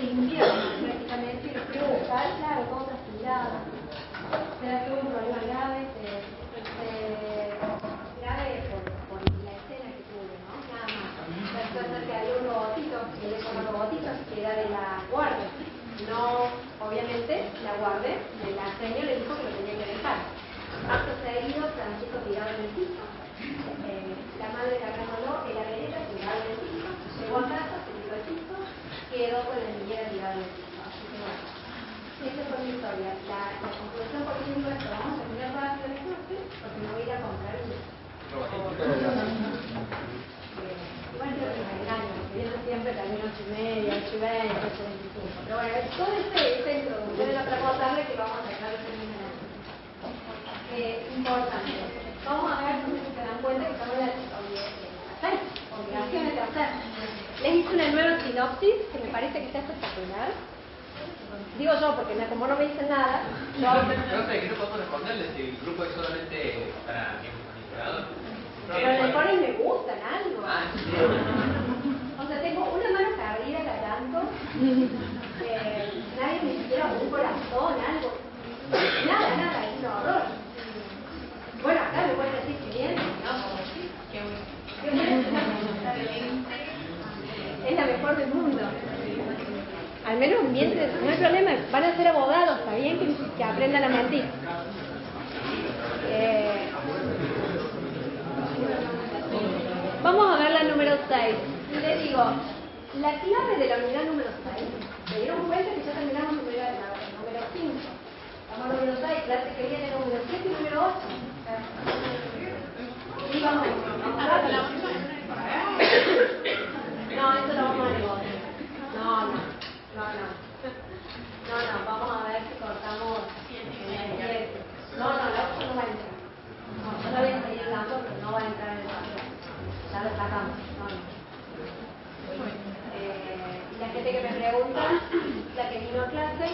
de invierno prácticamente, y los preguntan, claro, todo transpirado. Será que hubo un problema grave, grave por la escena que tuve, ¿no? Nada más. Resulta que había un robotito, que le llaman robotito, que era de la guardia. No, obviamente, la guardia, la señora le dijo que lo tenía que dejar. Acto seguido, Francisco tirado en el piso. La madre agarrándolo en la vereda, tirado en el piso. Llegó a casa, se tiró el piso, quedó con la niñera tirada en el piso. Así que bueno, esa fue mi historia. La conclusión, por ejemplo, es que vamos a terminar rápido de clase, porque me voy a ir a comprar un igual creo que me engaño, porque yo siempre también 8:30, 8:20, 8:25. Pero bueno, todo esta introducción es para contarle que vamos a dejar de terminar. Importante. Vamos a ver si se dan cuenta que estamos en la obligaciones de hacer. Les hice una nueva sinopsis que me parece que está espectacular. Digo yo, porque como no me dicen nada. No sé, que no podemos responderles si el grupo es solamente para administrador. Pero les ponen me gustan algo. Sí. O sea, tengo una mano perdida callando. Nadie ni siquiera un corazón, algo. Nada, es un horror. Bueno, acá me pueden decir que bien, ¿no? Es la mejor del mundo. Al menos mientras, no hay problema, van a ser abogados, está bien que aprendan a mentir. Vamos a ver la número 6. Y les digo, la clave de la unidad número 6, ¿se dieron cuenta que ya terminamos número 5? Vamos al número 6, clase que viene número 7 y número 8. Y vamos rápido. No, esto lo vamos a negociar. No, vamos a ver si cortamos el 7. No, la 8 no va a entrar. No, yo la voy a seguir dando, pero no va a entrar en el papel. Ya lo sacamos. Y la gente que me pregunta, la que vino a clase,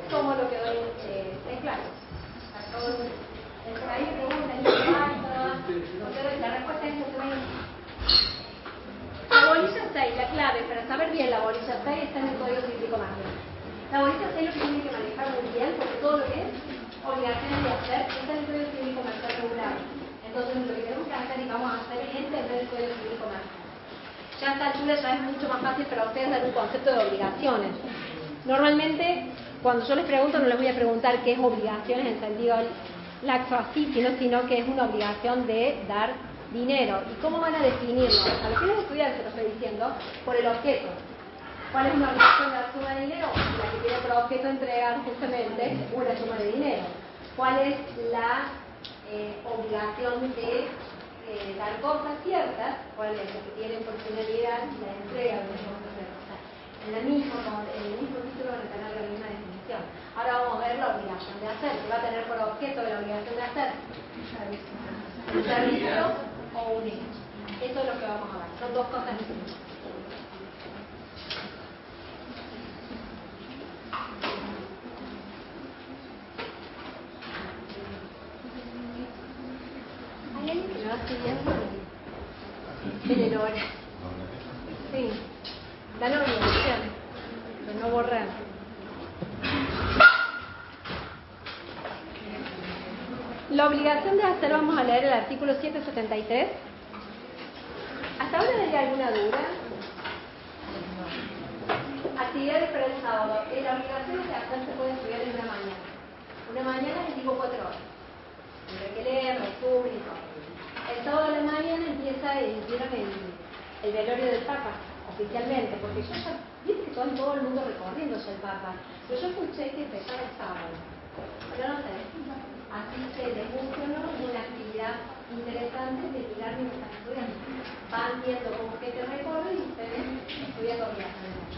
¿cómo lo quedó en clase? Ahí me preguntan, la respuesta es que la bolilla 6, la clave para saber bien la bolilla 6 está en el código cívico marcial. La bolilla 6 lo que tiene que manejar muy bien, porque todo lo que es obligaciones de hacer está en el código cívico marcial regular. Entonces lo que tenemos que hacer y vamos a hacer es entender el código cívico marcial. Ya a esta altura ya es mucho más fácil para ustedes dar un concepto de obligaciones. Normalmente, cuando yo les pregunto, no les voy a preguntar qué es obligaciones en sentido laxo así, sino que es una obligación de dar dinero. ¿Y cómo van a definirlo? A los que los estudiantes se lo estoy diciendo, por el objeto. ¿Cuál es una obligación de dar suma de dinero? La que tiene por objeto entregar justamente una suma de dinero. ¿Cuál es la obligación de dar cosas ciertas? ¿Cuál es la que tiene por finalidad la entrega de una cosa cierta? En el mismo título van a tener la misma definición. Ahora vamos a ver la obligación de hacer, que va a tener por objeto de la obligación de hacer un servicio o un hecho. Eso es lo que vamos a ver. Son dos cosas distintas. ¿Hay alguien que me va estudiando? Tienen hora. Sí. Dan obligación, pero no borrar. La obligación de hacer, vamos a leer el artículo 773. ¿Hasta ahora hay alguna duda? Actividades para el sábado. La obligación de hacer se puede estudiar en una mañana. Una mañana les digo 4 horas. Tendré que leer, resumen y todo. El sábado de la mañana empieza el velorio del Papa, oficialmente, porque yo ya, viste que todo el mundo recorriendo ya el Papa, pero yo escuché que empezaba el sábado. Pero no sé. Así que les funcionó una actividad interesante de mirar mientras están estudiando. Van viendo cómo que te recorre y ustedes estudian obligaciones.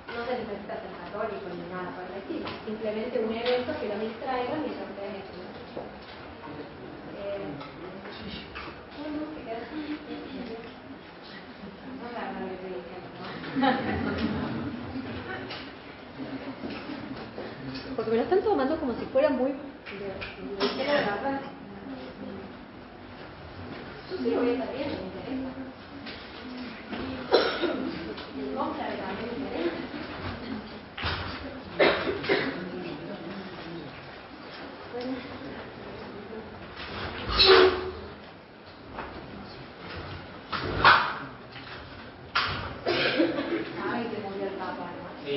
No se necesita ser católico ni nada por el estilo. Simplemente un evento que lo distraiga mientras ustedes estudian. ¿Cómo se queda? No me hagan lo que estoy diciendo, ¿no? Porque me lo están tomando como si fuera muy... Yo sí lo voy a estar viendo, me interesa. El compra también me interesa. acá, ¿no? Sí.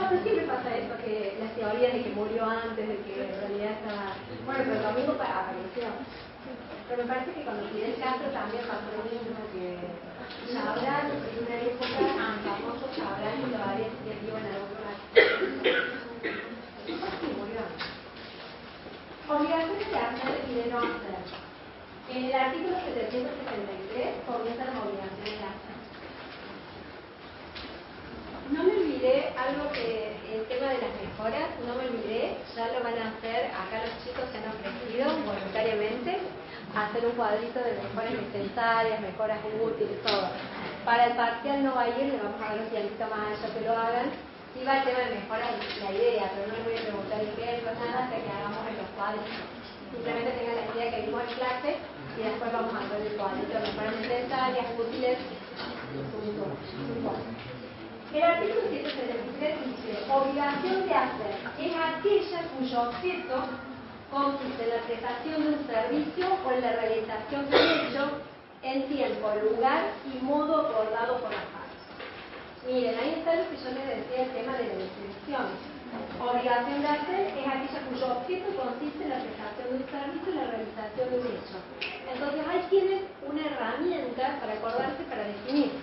Pero siempre pasa eso, que las teorías de que murió antes, de que en realidad estaba... Bueno, pero el domingo apareció. Pero me parece que cuando Fidel Castro también pasó lo mismo, que Chabrán, en una época, famoso Chabrán, y todavía sigue vivo en algún lugar. Sí, murió. Obligaciones de hacer y de no hacer. En el artículo 773 comienzan las obligaciones de hacer. No me olvidé algo que el tema de las mejoras, no me olvidé, ya lo van a hacer, acá los chicos se han ofrecido voluntariamente a hacer un cuadrito de mejoras necesarias, mejoras útiles, todo. Para el parcial no va a ir, le vamos a dar un tiempito más a ellos que lo hagan. Sí va el tema de mejoras, la idea, pero no les voy a preguntar ejemplos, nada, hasta que hagamos en los cuadritos. Simplemente tengan la idea que vimos en clase y después vamos a hacer el cuadrito de mejoras necesarias, útiles, puntuales. El artículo 773 dice, obligación de hacer es aquella cuyo objeto consiste en la prestación de un servicio o en la realización de un hecho en tiempo, lugar y modo acordado por las partes. Miren, ahí está lo que yo les decía, el tema de la definición. Obligación de hacer es aquella cuyo objeto consiste en la prestación de un servicio y la realización de un hecho. Entonces ahí tienen una herramienta para acordarse, para definir.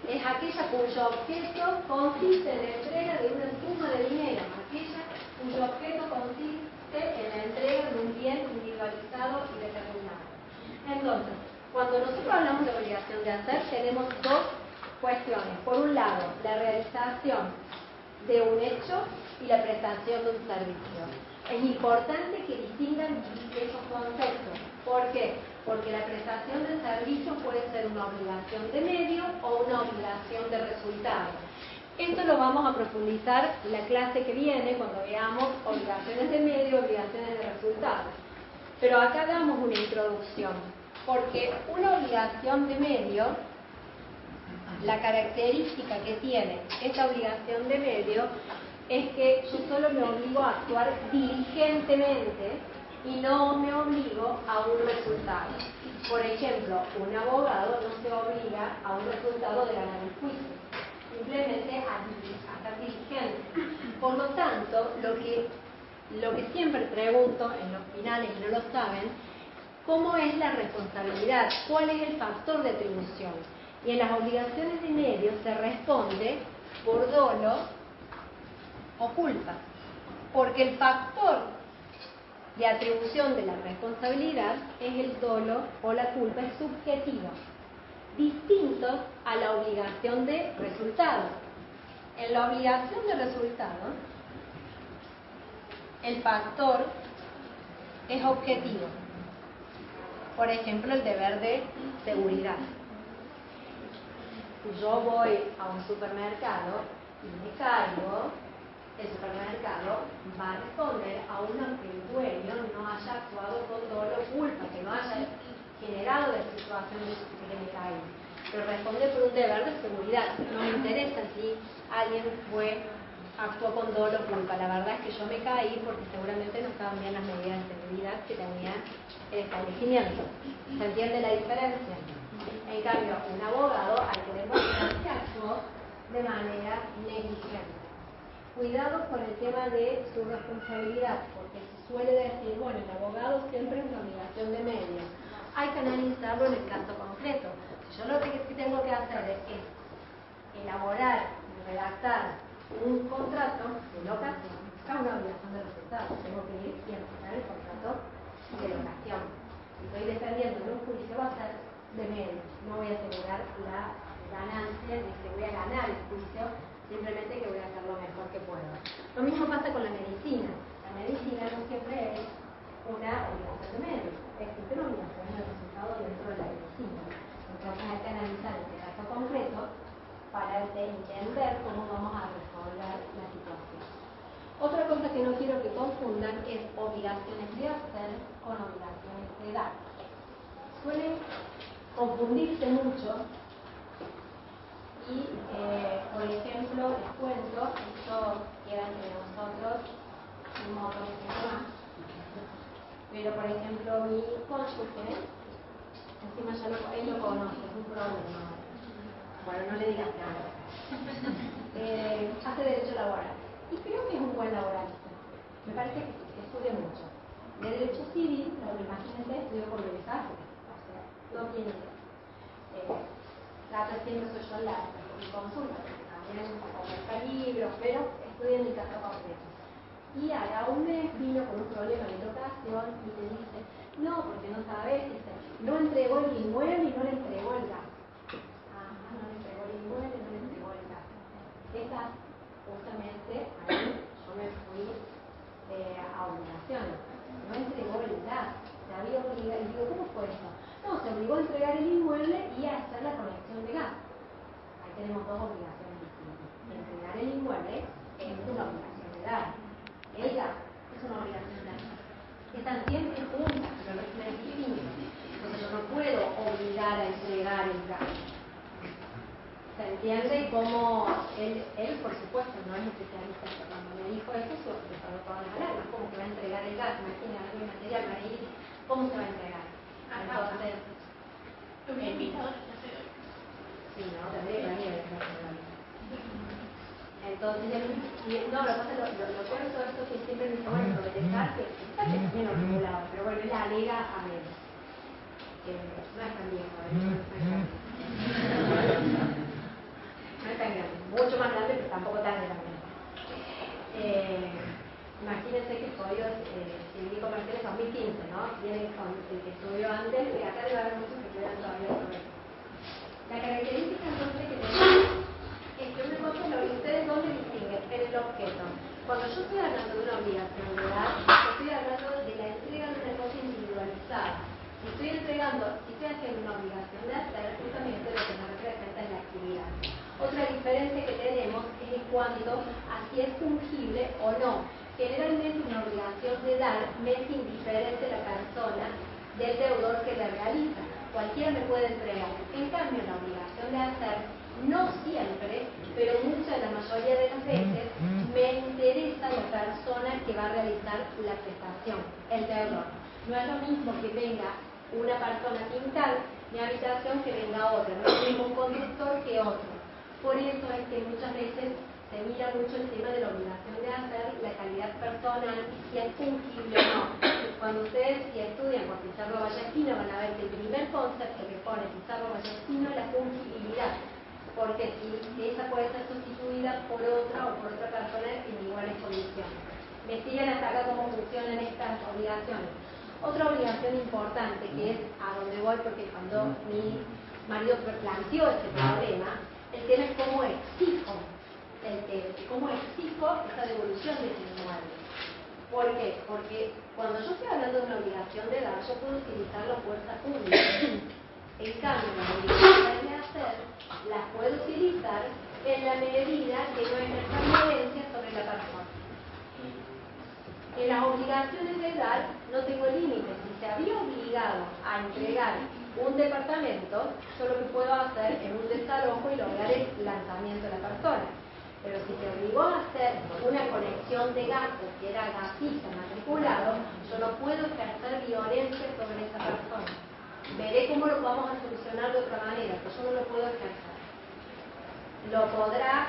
Es aquella cuyo objeto consiste en la entrega de una suma de dinero, aquella cuyo objeto consiste en la entrega de un bien individualizado y determinado. Entonces, cuando nosotros hablamos de obligación de hacer, tenemos dos cuestiones. Por un lado, la realización de un hecho y la prestación de un servicio. Es importante que distingan esos conceptos. ¿Por qué? Porque la prestación de servicio puede ser una obligación de medio o una obligación de resultado. Esto lo vamos a profundizar la clase que viene cuando veamos obligaciones de medio, obligaciones de resultado. Pero acá damos una introducción, porque una obligación de medio, la característica que tiene esta obligación de medio es que yo solo me obligo a actuar diligentemente y no me obligo a un resultado. Por ejemplo, un abogado no se obliga a un resultado de ganar un juicio, simplemente a estar diligente. Por lo tanto, lo que siempre pregunto en los finales, y no lo saben, ¿cómo es la responsabilidad? ¿Cuál es el factor de atribución? Y en las obligaciones de medio se responde por dolo o culpa, porque el factor de atribución de la responsabilidad es el dolo o la culpa, es subjetivo, distinto a la obligación de resultado. En la obligación de resultado, el factor es objetivo. Por ejemplo, el deber de seguridad. Yo voy a un supermercado y me caigo, el supermercado va a responder a uno que el dueño no haya actuado con dolo o culpa, que no haya generado la situación de que me caí. Pero responde por un deber de seguridad. No me interesa si alguien actuó con dolo o culpa. La verdad es que yo me caí porque seguramente no estaban bien las medidas de seguridad que tenía el establecimiento. ¿Se entiende la diferencia? En cambio, un abogado al que demostrar que actuó de manera negligente. Cuidado con el tema de su responsabilidad, porque se suele decir, bueno, el abogado siempre es una obligación de medio. Hay que analizarlo en el caso concreto. Si yo lo que tengo que hacer es elaborar y redactar un contrato de locación, es una obligación de resultado. Tengo que ir y empezar el contrato de locación. Si estoy defendiendo en un juicio, va a ser de medio. No voy a asegurar la ganancia de que voy a ganar el juicio, simplemente que voy a hacer lo mejor que puedo. Lo mismo pasa con la medicina. La medicina no siempre es una obligación de medio. Existen obligaciones de resultado dentro de la medicina. Entonces hay que analizar este caso concreto para entender cómo vamos a resolver la situación. Otra cosa que no quiero que confundan es obligaciones de hacer con obligaciones de dar. Suelen confundirse mucho y, por ejemplo, les cuento, esto queda entre nosotros, un montón más. Pero, por ejemplo, mi cónyuge, encima ya él lo conoce, es un problema. Bueno, no le digas nada. Hace derecho laboral. Y creo que es un buen laboralista. Me parece que estudia mucho. De derecho civil, pero imagínense, estudió por mensaje. O sea, no tiene idea. Trata siempre soy yo la consulta, porque también busca libros, pero estudia en el caso completo. Y a un mes vino con un problema de locación y le dice, no, porque no sabes, dice, no entregó el inmueble y no le entregó el gas. No le entregó el inmueble, no le entregó el gas. Esa, justamente, ahí yo me fui a obligaciones. No entregó el gas. Se había obligado, y digo, ¿cómo fue eso? No, se obligó a entregar el inmueble y a hacer la conexión de gas. Ahí tenemos dos obligaciones distintas. Entregar el inmueble es una obligación de dar. El gas es una obligación de dar. Están siempre juntas, pero no es distinto. Entonces yo no puedo obligar a entregar el gas. ¿Se entiende cómo él, por supuesto, no es especialista? Cuando me dijo eso, se cerró todas las alarmas. ¿Cómo que va a entregar el gas? Imagínate algo material para ir. ¿Cómo se va a entregar? Entonces, ¿tú me invitado a la clase de hoy? sí, no, tendría que venir a la clase de hoy. Entonces, no, lo que pasa, lo peor de todo esto es que siempre me dice, bueno, pero dejarse, está que también lo regulado, pero bueno, él alega a menos. No es tan viejo, no es tan grande, mucho más grande, pero tampoco tan grande. Imagínense que el código civil comercial es 2015, ¿no? Viene con el que estudió antes, y acá debe haber muchos que quedan todavía sobre eso. La característica entonces que tenemos es que una cosa es lo que ustedes dónde distinguen en el objeto. Cuando yo estoy hablando de una obligación de edad, estoy hablando de la entrega de una cosa individualizada. Si estoy entregando, si estoy haciendo una obligación de hacer, justamente lo que me representa es la actividad. Otra diferencia que tenemos es en cuanto a si es fungible o no. Generalmente una obligación de dar me es indiferente la persona del deudor que la realiza. Cualquiera me puede entregar. En cambio, la obligación de hacer, no siempre, pero la mayoría de las veces, me interesa la persona que va a realizar la prestación, el deudor. No es lo mismo que venga una persona a pintar mi habitación que venga otra. No es el mismo conductor que otro. Por eso es que muchas veces se mira mucho el tema de la obligación de hacer, la calidad personal, si es fungible o no. Cuando ustedes si estudian por Pizarro Vallespino van a ver que el primer concepto que pone Pizarro Vallespino es la fungibilidad, porque si esa puede ser sustituida por otra o por otra persona en iguales condiciones. Me siguen hasta acá cómo funcionan estas obligaciones. Otra obligación importante que es a donde voy, porque cuando mi marido planteó este problema, el tema es cómo exijo esa devolución de ese inmueble. ¿Por qué? Porque cuando yo estoy hablando de una obligación de edad, yo puedo utilizar la fuerza pública. En cambio, las obligaciones de hacer las puedo utilizar en la medida que no ejerza violencia sobre la persona. En las obligaciones de dar no tengo límites. Si se había obligado a entregar un departamento, yo lo que puedo hacer es un desalojo y lograr el lanzamiento de la persona. Pero si se obligó a hacer una conexión de gastos que era gasista matriculado, yo no puedo ejercer violencia sobre esa persona. Veré cómo lo vamos a solucionar de otra manera, pero yo no lo puedo ejercer. Lo podrá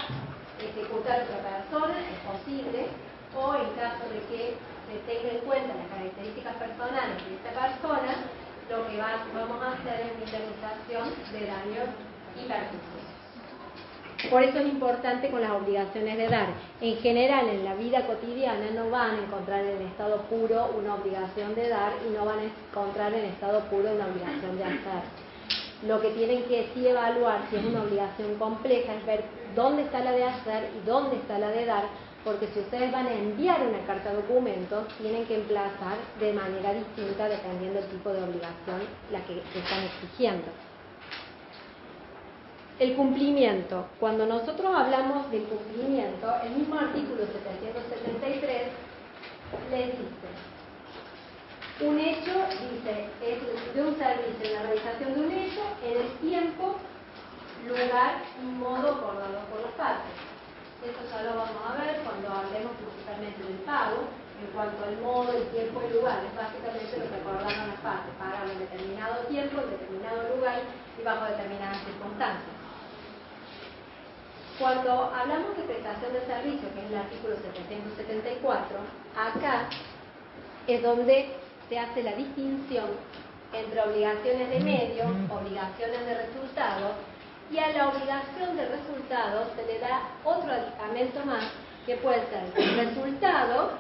ejecutar otra persona, es posible, o en caso de que se tenga en cuenta las características personales de esta persona, lo que vamos a hacer es una indemnización de daños y perjuicios. Por eso es importante con las obligaciones de dar. En general, en la vida cotidiana no van a encontrar en estado puro una obligación de dar y no van a encontrar en estado puro una obligación de hacer. Lo que tienen que sí evaluar si es una obligación compleja es ver dónde está la de hacer y dónde está la de dar, porque si ustedes van a enviar una carta documento, tienen que emplazar de manera distinta dependiendo del tipo de obligación la que están exigiendo. El cumplimiento. Cuando nosotros hablamos del cumplimiento, el mismo artículo 773 les dice, un hecho, dice, es de un servicio, la realización de un hecho en el tiempo, lugar y modo acordado por las partes. Esto ya lo vamos a ver cuando hablemos principalmente del pago. en cuanto al modo, el tiempo y el lugar, es básicamente lo que acordaron las partes, pagar en determinado tiempo, en determinado lugar y bajo determinadas circunstancias. Cuando hablamos de prestación de servicio, que es el artículo 774, acá es donde se hace la distinción entre obligaciones de medio, obligaciones de resultado, y a la obligación de resultado se le da otro aditamento más, que puede ser el resultado,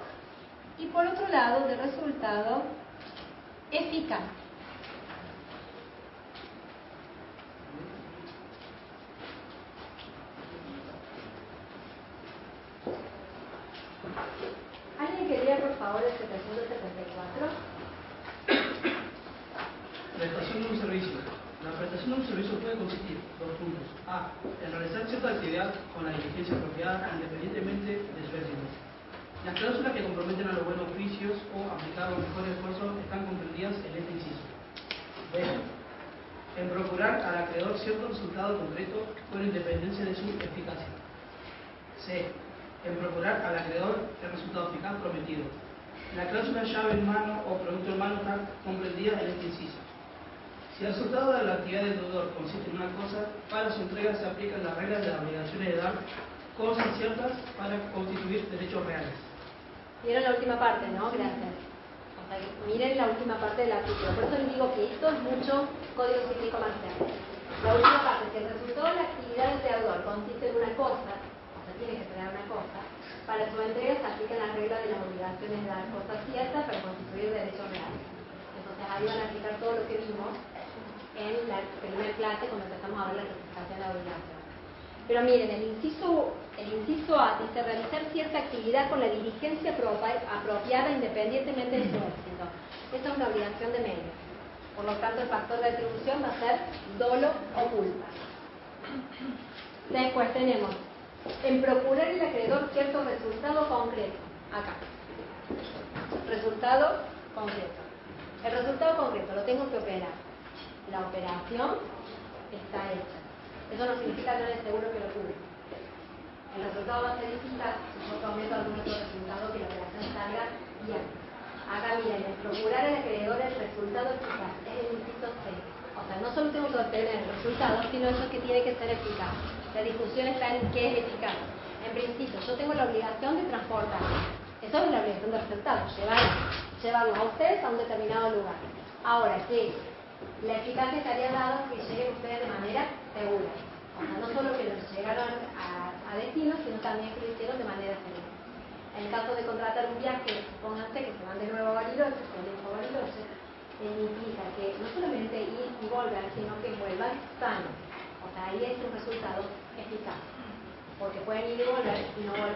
y por otro lado, de resultado eficaz. ¿Alguien que lea, por favor, el 774? Prestación de un servicio. La prestación de un servicio puede consistir, dos puntos. A. En realizar cierta actividad con la diligencia apropiada independientemente de su éxito. Las cláusulas que comprometen a los buenos oficios o aplicar los mejores esfuerzos están comprendidas en este inciso. B. En procurar al acreedor cierto resultado concreto con independencia de su eficacia. C. En procurar al acreedor el resultado eficaz prometido. La cláusula llave en mano o producto en mano está comprendida en este inciso. Si el resultado de la actividad del deudor consiste en una cosa, para su entrega se aplican las reglas de las obligaciones de dar cosas ciertas para constituir derechos reales. Vieron la última parte, ¿no? Gracias. O sea, miren la última parte del artículo. Por eso les digo que esto es mucho código civil comercial. La última parte, si el resultado de la actividad del deudor consiste en una cosa, o sea, tiene que tener una cosa, para su entrega se aplican las reglas de las obligaciones de dar cosas ciertas para constituir derechos reales. Entonces ahí van a aplicar todo lo que vimos en la primera clase cuando empezamos a ver la clasificación de la obligación. Pero miren, el inciso A dice realizar cierta actividad con la diligencia apropiada independientemente de su éxito. Esta es una obligación de medio. Por lo tanto, el factor de atribución va a ser dolo o culpa. Después tenemos en procurar el acreedor cierto resultado concreto. Acá. Resultado concreto. El resultado concreto lo tengo que operar. La operación está hecha. Eso no significa que no es seguro que lo cubre. El resultado va a ser eficaz si yo prometo algún otro resultado que la operación salga bien. Acá miren, el procurar al acreedor el resultado eficaz es el inciso C. O sea, no solo tengo que obtener el resultado, sino eso que tiene que ser eficaz. La discusión está en qué es eficaz. En principio, yo tengo la obligación de transportar. Eso es la obligación de resultado, llevarlo a ustedes a un determinado lugar. Ahora, ¿qué es? La eficacia estaría dada que lleguen ustedes de manera segura. O sea, no solo que los llegaron a destino, sino también que lo hicieron de manera segura. En el caso de contratar un viaje, supónganse que se van de nuevo a Bariloche, implica que no solamente ir y volver, sino que vuelvan sanos. O sea, ahí es un resultado eficaz. Porque pueden ir y volver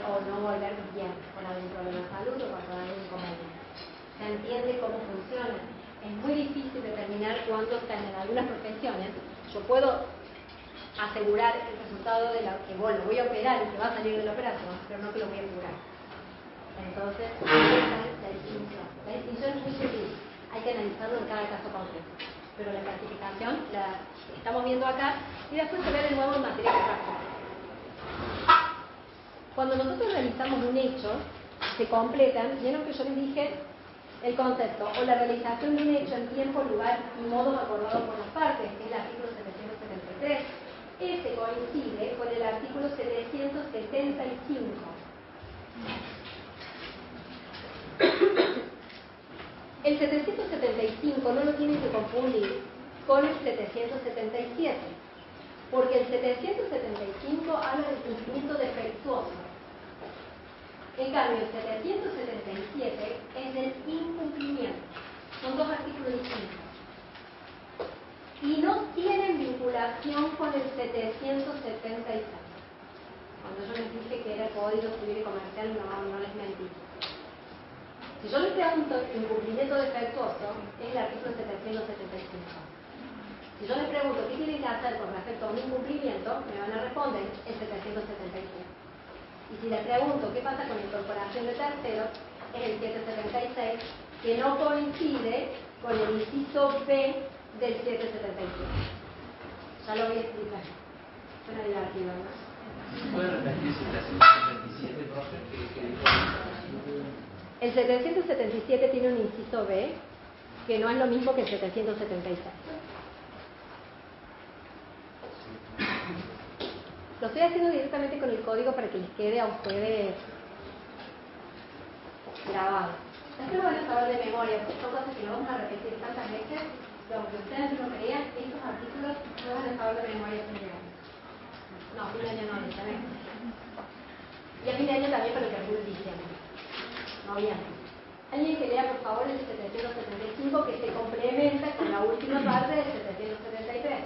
o no volver bien, con algún problema de salud o con algún inconveniente. Se entiende cómo funciona. Es muy difícil determinar cuándo están en algunas profesiones. Yo puedo asegurar el resultado de lo voy a operar y que va a salir de la operación, pero no que lo voy a curar. Entonces, ahí está la distinción. La distinción es muy sutil. Hay que analizarlo en cada caso concreto. Pero la clasificación la estamos viendo acá y después se ve de nuevo en materia contractual. Cuando nosotros realizamos un hecho, se completan, vieron que yo les dije el concepto o la realización de un hecho en tiempo, lugar y modo acordado por las partes, que es el artículo 773. Este coincide con el artículo 775. El 775 no lo tienen que confundir con el 777, porque el 775 habla del cumplimiento defectuoso. En cambio, el 777 es del incumplimiento. Son dos artículos distintos. Y no tienen vinculación con el 776. Cuando yo les dije que era el Código Civil y Comercial, no les mentí. Si yo les pregunto incumplimiento defectuoso, es el artículo 775. Si yo les pregunto qué tienen que hacer con respecto a un incumplimiento, me van a responder el 777. Y si les pregunto qué pasa con la incorporación de terceros, es el 776, que no coincide con el inciso B del 777. Ya lo voy a explicar. Suena divertido, ¿no? ¿Puede repetirse el 777, profe? ¿Qué dijo? El 777 tiene un inciso B, que no es lo mismo que el 776. Lo estoy haciendo directamente con el código para que les quede a ustedes grabado. Esto lo van a saber de memoria, porque son cosas que lo vamos a repetir tantas veces, que aunque ustedes no lo crean, estos artículos no van a saber de memoria sin llegar. No, fin de año no, ¿saben? Y a fin de año también para el que es diciembre. Noviembre. Alguien que lea por favor el 775 que se complementa con la última parte del 773.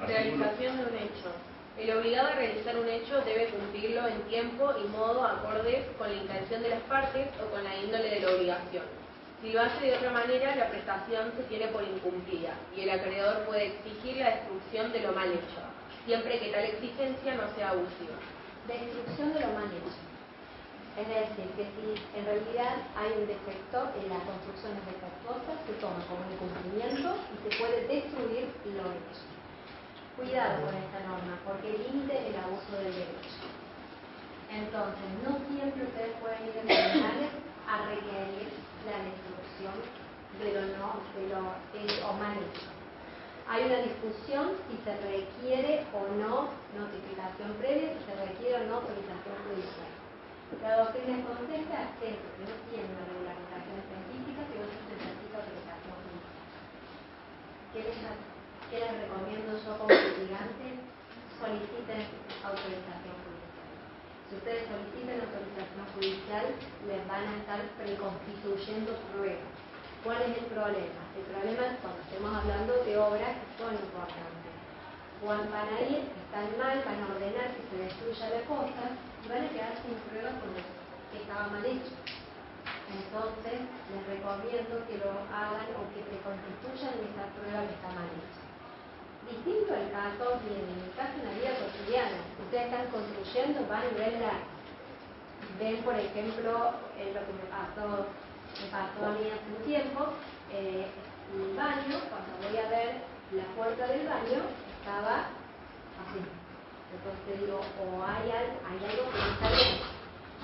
Realización de un hecho. El obligado a realizar un hecho debe cumplirlo en tiempo y modo acordes con la intención de las partes o con la índole de la obligación. Si lo hace de otra manera, la prestación se tiene por incumplida y el acreedor puede exigir la destrucción de lo mal hecho, siempre que tal exigencia no sea abusiva. Destrucción de lo mal hecho. Es decir, que si en realidad hay un defecto en la construcción es defectuosa, se toma como incumplimiento y se puede destruir lo hecho. Cuidado con esta norma, porque limite el abuso del derecho. Entonces, no siempre ustedes pueden ir en tribunales a requerir la destrucción de lo hecho o mal hecho. Hay una discusión si se requiere o no notificación previa, si se requiere o no autorización judicial. La doctrina aconseja que no tiene una regularización específica, que otros necesita autorización judicial. ¿Qué les recomiendo yo como litigante? Soliciten autorización judicial. Si ustedes solicitan autorización judicial, les van a estar preconstituyendo pruebas. ¿Cuál es el problema? El problema es cuando estemos hablando de obras que son importantes. Van a ir, están mal, van a ordenar que se destruya la cosa y van a quedar sin pruebas con lo que estaba mal hecho. Entonces, les recomiendo que lo hagan o que preconstituyan esa prueba que está mal hecha. Distinto el caso, y en el caso de la vida cotidiana, ustedes están construyendo, van y ven por ejemplo, lo que me pasó a mí hace un tiempo, el baño, cuando voy a ver la puerta del baño, estaba así. Entonces digo, o hay algo que no está bien.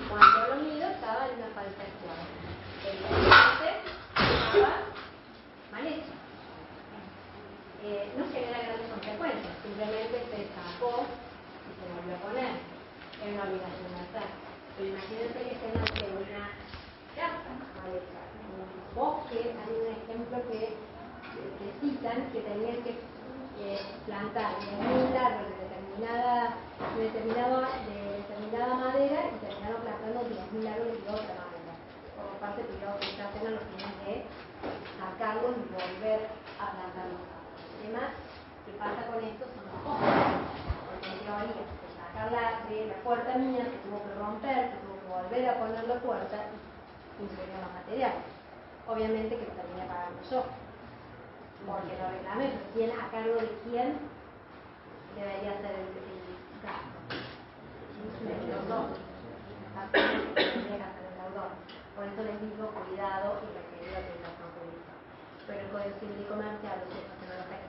Cuando lo miro, estaba en una falsa escuadra. Evidentemente, estaba mal hecho. No genera grandes consecuencias, simplemente se sacó y se volvió a poner. Es una obligación de hacer. Pero imagínense que estén ante una casa mal hecha, un bosque. Hay un ejemplo que citan que tenían que plantar 10.000 árboles de determinada madera y terminaron plantando 10.000 árboles de otra madera. Por parte pidió que se hacen los fines de sacarlos y volver a plantarlos. Además, ¿qué pasa con esto? Son los costos. Porque en teoría, sacarla de la puerta mía, se tuvo que romper, se tuvo que volver a poner la puerta y incluir los materiales. Obviamente que lo terminé pagando yo, porque lo reclamé, pero ¿quién, a cargo de quién debería ser el gasto? El deudor. Tendría que hacer el deudor. Por eso les digo cuidado y requerir autorización judicial. Pero el Código Civil y Comercial, lo cierto es que no lo ejerce.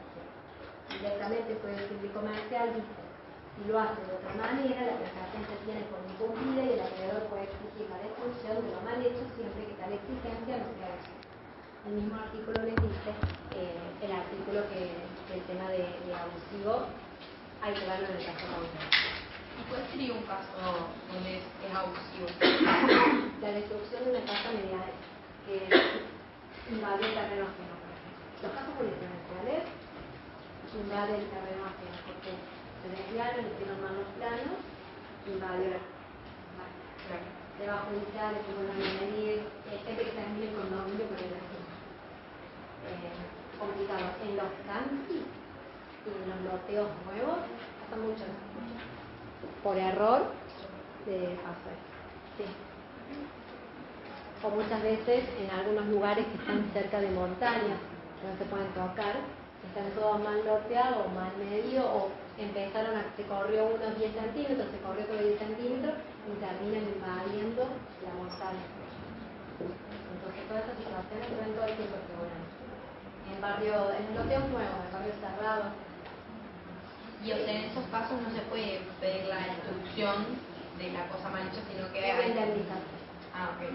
Directamente el Código Civil y Comercial dice, si lo hace de otra manera, la prestación se tiene por incumplida y el acreedor puede exigir la destrucción de lo mal hecho siempre que tal exigencia no sea eso. El mismo artículo les dice, el artículo que el tema de abusivo hay que verlo en el caso concreto. ¿Y cuál sería un caso donde es abusivo? La destrucción de una casa mediante que invade el terreno ajeno. Los casos jurisprudenciales invade el terreno ajeno porque se desviaron, hicieron mal los planos, invadió la debajo judicial, se vuelven a medir, gente que termina el condominio por el vecino. Complicado. En los campis y en los loteos nuevos pasa mucho. Por error pasa. Sí. O muchas veces en algunos lugares que están cerca de montañas, que no se pueden tocar, están todos mal loteados o mal medidos, o se corrió unos 10 centímetros, se corrió otros 10 centímetros y terminan invadiendo la montaña. Entonces todas esas situaciones se ven todo el tiempo regular. En los loteos nuevos, en barrios cerrados. Y o sea, en esos casos no se puede pedir la destrucción de la cosa mal hecha, sino que Hay indemnización. Ah, ok.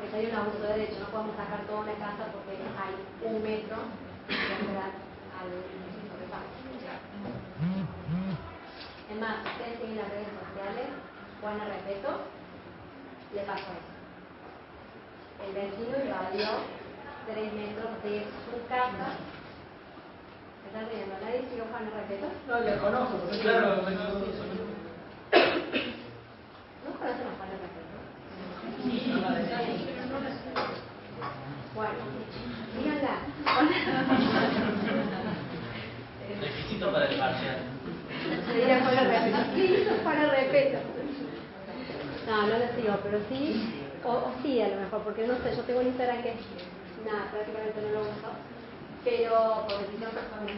porque hay un abuso de derecho, no podemos sacar toda una casa porque hay 1 metro que entra al sobrepaso. Es más, si ustedes siguen las redes sociales, Juana Repeto, le pasó eso. El vecino invadió 3 metros de su casa. ¿Me están riendo? ¿Nadie siguió Juana Repeto? No, le conozco, porque Claro, ¿No conocen a Juana Repeto? Bueno, díganla. Requisito para el parcial. Sería Juana Repeto. Sí, eso es Juana Repeto. No, no lo sigo, pero sí, o sí a lo mejor, porque no sé, yo tengo un Instagram que nada, prácticamente no lo uso, pero por decisión personal.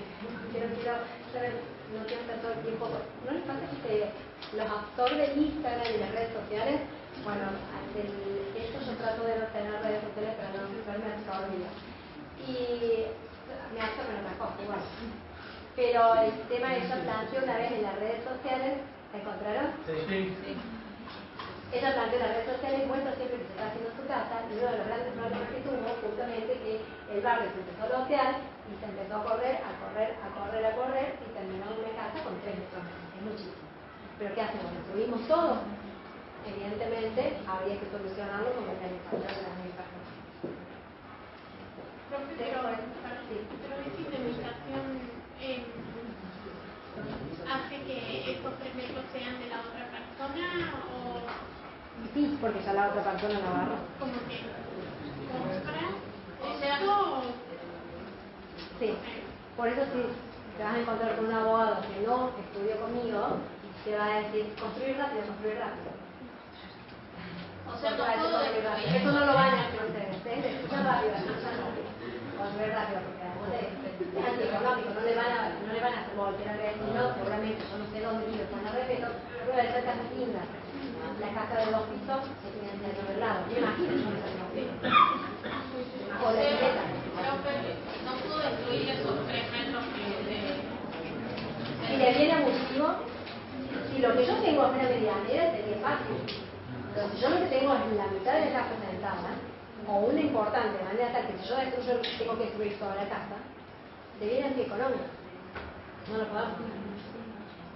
No quiero estar todo el tiempo. ¿No les pasa que los absorben Instagram y las redes sociales? Bueno, esto yo trato de no tener redes sociales para no verme absorbida. Y me absorben otra cosa, igual. Pero el tema de ella planteó una vez en las redes sociales, ¿la encontraron? Sí. Ella planteó en las redes sociales, muestra siempre que se está haciendo en su casa, y uno de los grandes problemas que tuvo justamente que el barrio se empezó a lotear y se empezó a correr, y terminó en una casa con 3 metros. Es muchísimo. ¿Pero qué hacemos? ¿Lo subimos todo? Evidentemente, habría que solucionarlo con organización de las mismas. Profe, pero esa indemnización hace que estos 3 metros sean de la otra persona o Sí, porque ya la otra persona la agarró. como que compra Sí, por eso sí, te vas a encontrar con un abogado que no estudió conmigo y te va a decir construir rápido. o sea, Te va a decir, construir rápido. Eso no lo van a hacer ustedes, escuchar rápido, construir rápido, porque es antieconómico, no le van a hacer voltear al vecino, seguramente, yo no sé dónde vive Juana Repeto, pero debe ser casas lindas. La casa de 2 pisos se financia de otro lado. Yo imagino que no es así. O la pileta. no pudo destruir esos 3 metros Si le viene abusivo, si lo que yo tengo es una medianera, sería fácil. Pero si yo lo que tengo es la mitad de la casa sentada, o una importante, de manera tal que si yo destruyo, tengo que destruir toda la casa, se viene antieconómico. No lo podemos.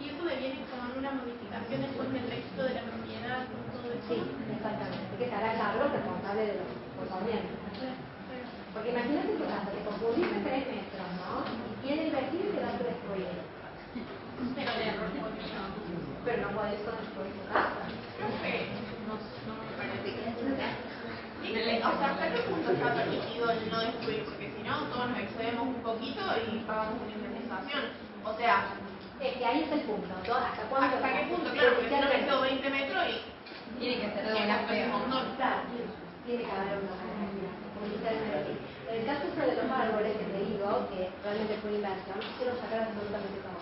y eso deviene con una modificación después del registro de la propiedad, todo eso. Sí, exactamente. Que estará Carlos responsable de los componentes. Porque imagínate tu casa, te confundiste 3 metros, ¿no? Y tiene el vecino y te va a destruir. Pero le error fue mío. Pero no podés construir tu casa. No me parece que es verdad. O sea, ¿hasta qué punto está permitido el no destruir? Porque si no, todos nos excedemos un poquito y pagamos una indemnización. O sea, Es que ahí está el punto, ¿no? ¿Hasta cuándo? ¿hasta qué punto? Claro, porque si no me quedo 20 metros y Tiene que ser de tiene buena que ser fe. un montón. Claro, tiene que haber una garantía. En el caso de los árboles que te digo, que realmente fue inversión, quiero sacar absolutamente todo.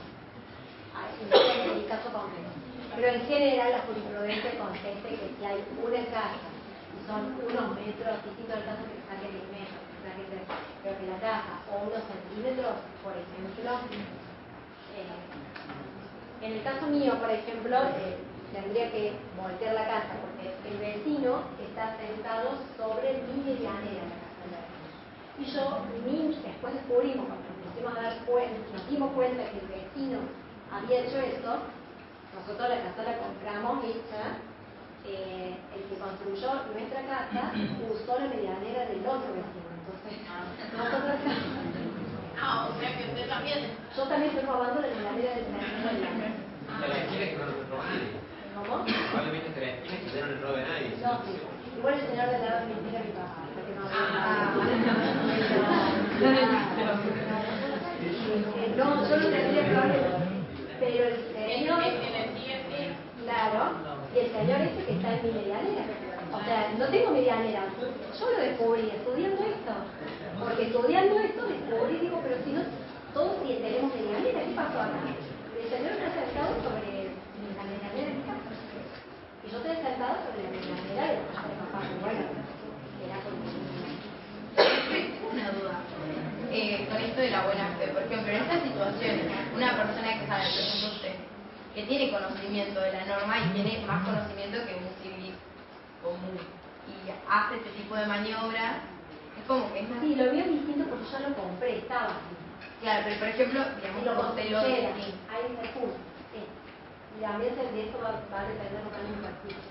En el caso concreto. Pero en general la jurisprudencia consiste que si hay una casa y son unos metros, distinto del caso que te saque 10 metros, pero que la casa o unos centímetros, por ejemplo, en el caso mío, por ejemplo, tendría que voltear la casa porque el vecino está sentado sobre mi medianera, la casa del vecino. Y después descubrimos, cuando nos dimos cuenta que el vecino había hecho esto, nosotros la casa la compramos hecha, el que construyó nuestra casa usó la medianera del otro vecino. Entonces, nosotros... O sea que usted también. Yo también estoy robando la medianera del vecino. De la esquina que no lo robó nadie. ¿Cómo? Probablemente de la esquina que ya no le robe a nadie. No, sí. Igual el señor del lado me indica a mi papá, porque no no, yo no tendría problema. Pero el señor... Claro, y el señor ese que está en mi medianera. O sea, no tengo medianera. Yo lo descubrí estudiando esto. Porque estudiando esto descubrí, digo, pero si no, todos sí tenemos medianera, ¿qué pasó acá? El señor está sentado sobre la medianera de mi casa. Y yo estoy sentado sobre la medianera de la casa de papá. Bueno, era porque... Una duda. Con esto de la buena fe, por ejemplo, en estas situaciones, una persona que sabe, por ejemplo usted, que tiene conocimiento de la norma y tiene más conocimiento que un civil común, y hace este tipo de maniobras, es como que es más... Sí, lo veo distinto porque yo lo compré, estaba así. Claro, pero por ejemplo, Si digamos, lo vos te lo construyera, sí. ahí está el punto. Sí. Y también de esto va a depender de los años de perjuicio.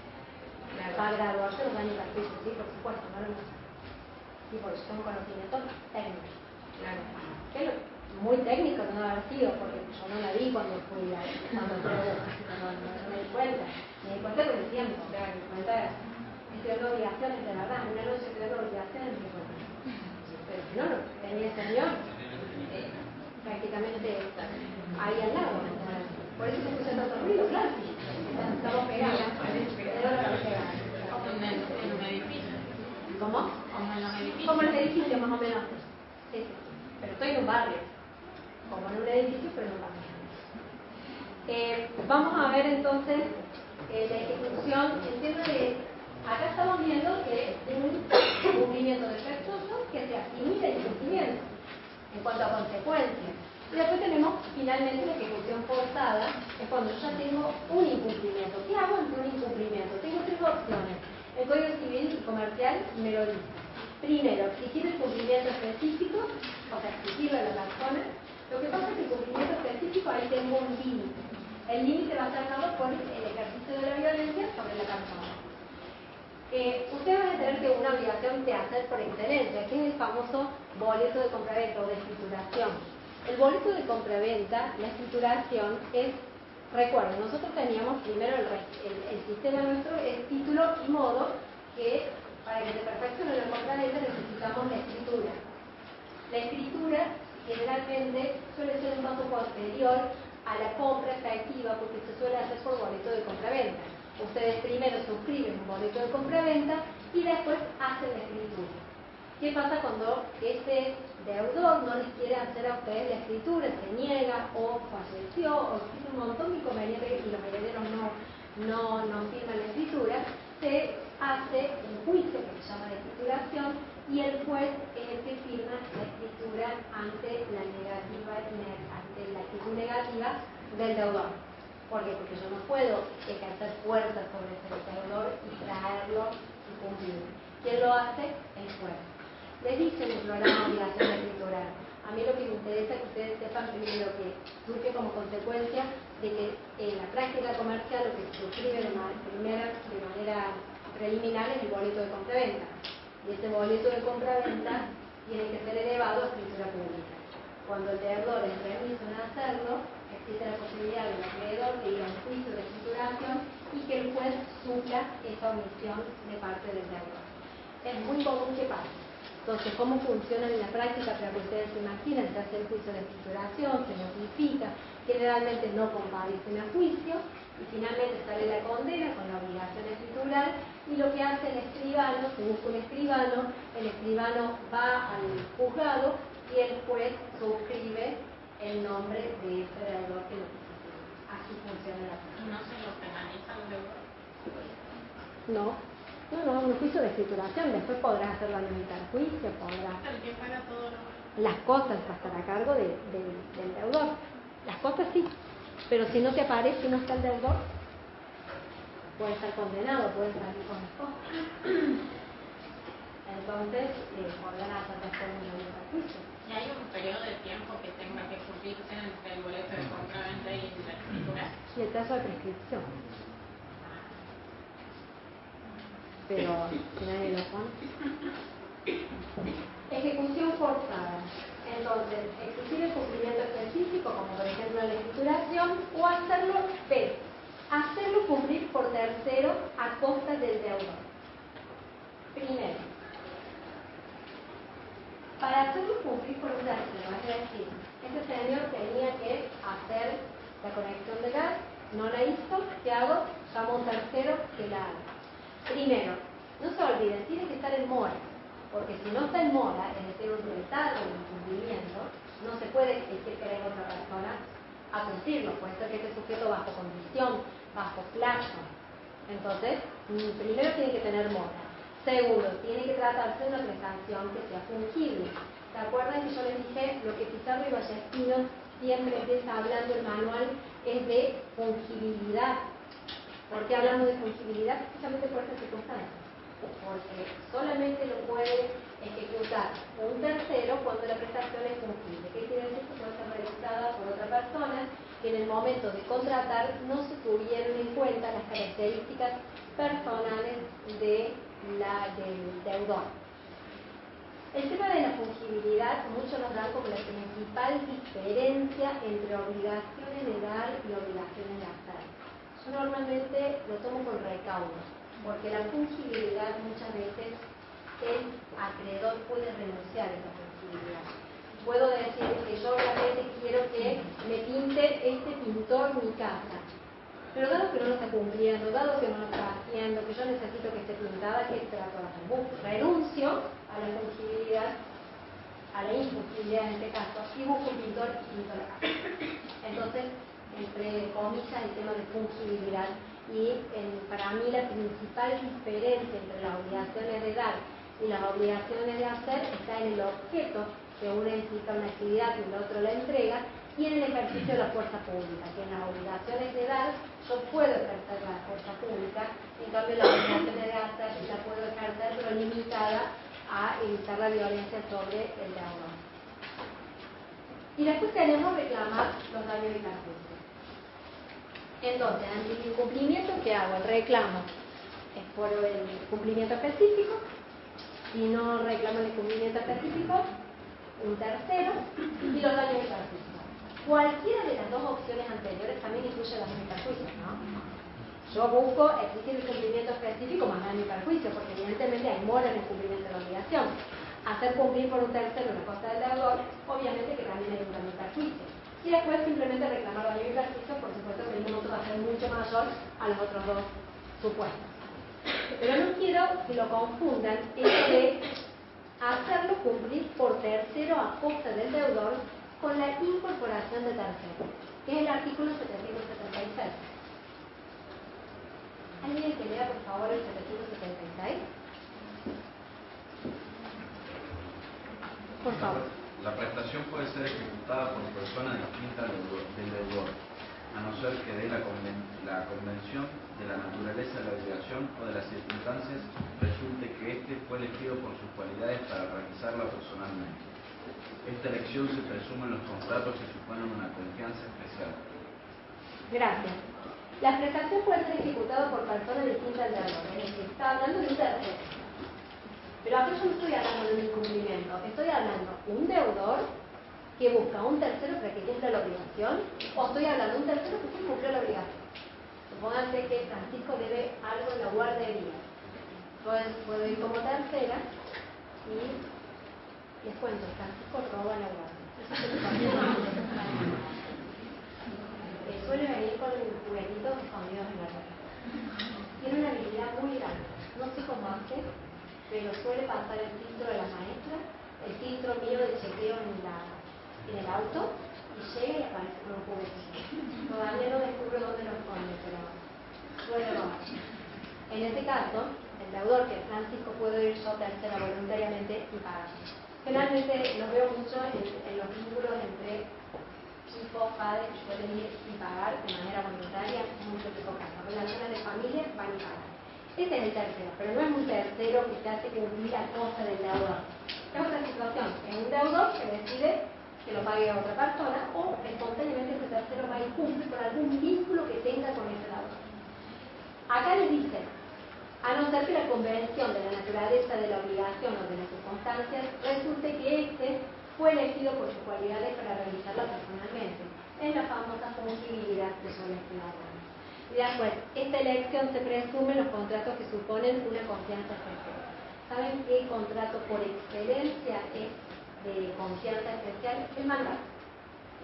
Claro. Va a graduarse los años de perjuicio, sí, por supuesto, no lo mismo. Sí, porque son conocimientos técnicos. Claro. Que muy técnico no haber sido, porque yo no la vi cuando fui cuando no me di cuenta. Me di cuenta con el tiempo, me di cuenta estudiando obligaciones, de verdad, una noche estudiando obligaciones, me di cuenta. Pero si no, no tenía ese señor prácticamente ahí al lado. Por eso se escucha tanto ruido, claro. Estamos pegados. Como en un edificio. ¿Cómo? Como en los edificios. Como en los edificios, más o menos. Sí, sí. Pero estoy en un barrio. Como en un edificio, pero en un barrio. Vamos a ver entonces la ejecución. Entiendo que acá estamos viendo que un cumplimiento defectuoso que se asimila el cumplimiento en cuanto a consecuencias. Y después tenemos finalmente la ejecución forzada, es cuando yo ya tengo un incumplimiento. ¿Qué hago ante un incumplimiento? Tengo tres opciones. El Código Civil y Comercial me lo dice. Primero, exigir el cumplimiento específico, o sea, exigirlo a la persona. Lo que pasa es que el cumplimiento específico ahí tengo un límite. El límite va a ser dado por el ejercicio de la violencia sobre la persona. Ustedes van a tener que una obligación de hacer por excelencia, que es el famoso boleto de compraventa o de escrituración. El boleto de compraventa, la escrituración, es, recuerden, nosotros teníamos primero el sistema nuestro, es título y modo, que para que se perfeccione la compraventa necesitamos la escritura. La escritura generalmente suele ser un paso posterior a la compra efectiva porque se suele hacer por boleto de compraventa. Ustedes primero suscriben un boleto de compraventa y después hacen la escritura. ¿Qué pasa cuando este deudor no les quiere hacer a ustedes la escritura, se niega o falleció o tiene un montón de inconvenientes y los herederos no firman la escritura? Se hace un juicio que se llama de escrituración y el juez es el que firma la escritura ante la actitud negativa del deudor. ¿Por qué? Porque yo no puedo ejercer fuerza sobre ese deudor y traerlo y cumplirlo. ¿Quién lo hace? El juez. Les dice en el programa obligación de escriturar. A mí lo que me interesa es que ustedes sepan primero que surge como consecuencia de que en la práctica comercial lo que se suscribe de manera preliminar es el boleto de compraventa. Y ese boleto de compraventa tiene que ser elevado a escritura pública. Cuando el deudor es remiso en hacerlo, existe la posibilidad del acreedor de ir a un juicio de escrituración y que el juez supla esa omisión de parte del deudor. Es muy común que pase. Entonces, ¿cómo funciona en la práctica? Para que ustedes se imaginen, se hace el juicio de escrituración, se notifica, generalmente no comparecen a juicio y finalmente sale la condena con la obligación escritural y lo que hace el escribano, se busca un escribano, el escribano va al juzgado y el juez suscribe el nombre de ese deudor que lo necesita. Así funciona la práctica. ¿Y no se lo penaliza el deudor? No, un juicio de escrituración, después podrás hacer la nullidad del juicio, podrás... El que paga todo lo... Las cosas va a estar a cargo del deudor. Las cosas sí, pero si no te aparece y no está el deudor, puede estar condenado, puede salir con las cosas. Entonces, podrán hacer después una nullidad del juicio. ¿Y hay un periodo de tiempo que tenga que cumplirse entre el boleto de compraventa y la escritura? Y el plazo de prescripción. Pero si nadie lo pone. Ejecución forzada. Entonces, exigir el cumplimiento específico, como por ejemplo la escrituración, o hacerlo cumplir por tercero a costa del deudor. Primero, para hacerlo cumplir por un tercero, es decir, este señor tenía que hacer la conexión de gas, no la hizo, ¿qué hago? Llamo a un tercero que la haga. Primero, no se olviden, tiene que estar en mora, porque si no está en mora, es decir, un retardo de cumplimiento, no se puede exigir que venga otra persona a cumplirlo, puede ser que esté sujeto bajo condición, bajo plazo. Entonces, primero tiene que tener mora. Segundo, tiene que tratarse de una prestación que sea fungible. ¿Se acuerdan que yo les dije lo que Pizarro y Ballestino siempre empieza hablando el manual es de fungibilidad? ¿Por qué hablamos de fungibilidad? Precisamente por esta circunstancia. porque solamente lo puede ejecutar un tercero cuando la prestación es fungible. ¿Qué quiere decir? Que puede ser realizada por otra persona que en el momento de contratar no se tuvieron en cuenta las características personales del deudor. El tema de la fungibilidad, muchos nos dan como la principal diferencia entre obligaciones de dar y obligaciones de hacer. Yo normalmente lo tomo con recaudo, porque la fungibilidad muchas veces el acreedor puede renunciar a esa fungibilidad. Puedo decir que yo realmente quiero que me pinte este pintor mi casa, pero dado que no lo está cumpliendo, dado que no lo está haciendo, que yo necesito que esté pintada, ¿qué trato de hacer? Renuncio a la fungibilidad, a la infungibilidad en este caso, y busco un pintor y pinto la casa. Entonces, entre comillas, el tema de fungibilidad y para mí la principal diferencia entre las obligaciones de dar y las obligaciones de hacer está en el objeto, que uno implica una actividad y el otro la entrega, y en el ejercicio de la fuerza pública, que en las obligaciones de dar yo puedo ejercer la fuerza pública, en cambio las obligaciones de hacer la puedo ejercer pero limitada a evitar la violencia sobre el deudor. Y después tenemos reclamar los daños y perjuicios. Entonces, ante el incumplimiento, ¿qué hago? El reclamo es por el cumplimiento específico. Si no reclamo el cumplimiento específico, un tercero, y los daños y perjuicios. Cualquiera de las dos opciones anteriores también incluye daños y perjuicios, ¿no? Yo busco exigir el cumplimiento específico más daño y perjuicio, porque evidentemente hay mora en el cumplimiento de la obligación. Hacer cumplir por un tercero la costa del deudor, obviamente que también hay un daño y perjuicio. Y después simplemente reclamar daño y perjuicio, por supuesto que el monto va a ser mucho mayor a los otros dos supuestos. Pero no quiero que lo confundan esto de hacerlo cumplir por tercero a costa del deudor con la incorporación de tercero, que es el artículo 776. ¿Alguien que lea por favor el 776? Por favor. La prestación puede ser ejecutada por persona distinta del deudor, a no ser que dé la convención de la naturaleza de la obligación o de las circunstancias resulte que éste fue elegido por sus cualidades para realizarla personalmente. Esta elección se presume en los contratos que suponen una confianza especial. Gracias. La prestación puede ser ejecutada por persona distinta al deudor, es decir, está hablando de un tercero. Pero acá yo no estoy hablando de un incumplimiento, estoy hablando de un deudor que busca un tercero para que cumpla la obligación, o estoy hablando de un tercero que sí cumplió la obligación. Supónganse que Francisco debe algo en la guardería. Puedo ir como tercera y les cuento, Francisco roba en la guardería. Suele venir con juguetitos escondidos en la ropa. Tiene una habilidad muy grande, no sé cómo hace, pero suele pasar el filtro de la maestra, el filtro mío de chequeo en el auto, y llega y aparece con un juguetito. Todavía no descubro dónde lo esconde, pero suele robar. En este caso, el deudor, que Francisco, puedo ir yo tercera voluntariamente y pagar. Generalmente los veo mucho en los vínculos entre hijos, padres, que pueden ir y pagar de manera voluntaria, mucho tipo caso. Relaciones de familia van y pagan. Ese es el tercero, pero no es un tercero que se hace cumplir a costa del deudor. Es otra situación, es un deudor que decide que lo pague a otra persona o espontáneamente ese tercero va y cumple por algún vínculo que tenga con ese deudor. Acá les dice, a no ser que la convención de la naturaleza de la obligación o de las circunstancias resulte que éste fue elegido por sus cualidades para realizarla personalmente. Es la famosa fungibilidad que yo les hablaba. Y después, esta elección se presume en los contratos que suponen una confianza especial. ¿Saben qué contrato por excelencia es de confianza especial? El mandato.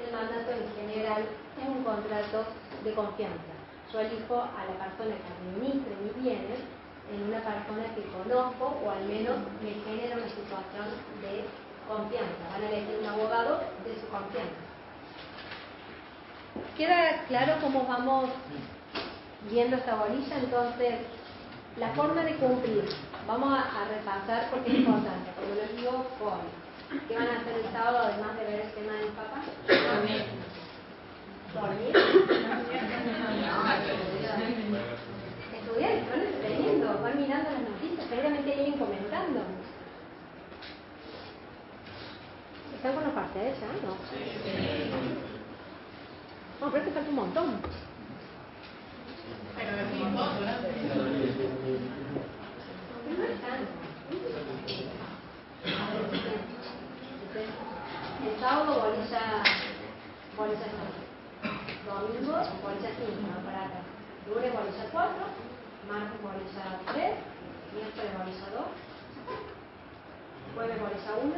El mandato en general es un contrato de confianza. Yo elijo a la persona que administre mis bienes en una persona que conozco o al menos me genera una situación de confianza. Van a elegir un abogado de su confianza. ¿Queda claro cómo vamos viendo esta bolilla? Entonces, la forma de cumplir. Vamos a repasar porque es importante. Como les digo, hoy. ¿Qué van a hacer el sábado además de ver el tema del papá? Dormir. ¿Estudiar? estudiar y se van entreteniendo, van mirando las noticias, seguramente hay alguien comentando. ¿Están con los parciales ya? No. No, pero es que falta un montón. Pero el mismo, el sábado bolilla 5, domingo bolilla 5, no para acá. Lunes bolilla 4, martes bolilla 3, miércoles bolilla 2, jueves bolilla 1,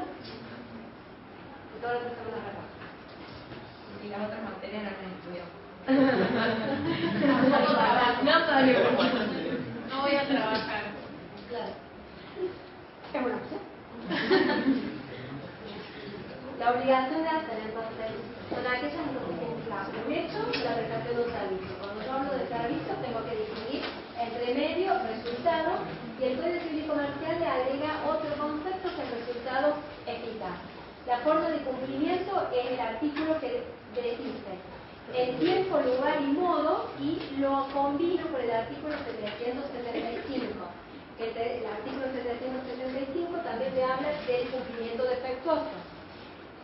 y todas las otras semanas repaso. Y las otras materias no las estudiamos. No salió. no voy a trabajar. Claro. Es una opción. La obligación de hacer, entonces, son aquellas en que se claro, un hecho y la prestación de un servicio. Cuando yo hablo de servicio, tengo que distinguir entre medio, resultado, y el Código Civil y Comercial le agrega otro concepto que es el resultado eficaz. La forma de cumplimiento es el artículo que dice el tiempo, lugar y modo, y lo combino con el artículo 775. El artículo 775 también me habla del cumplimiento defectuoso.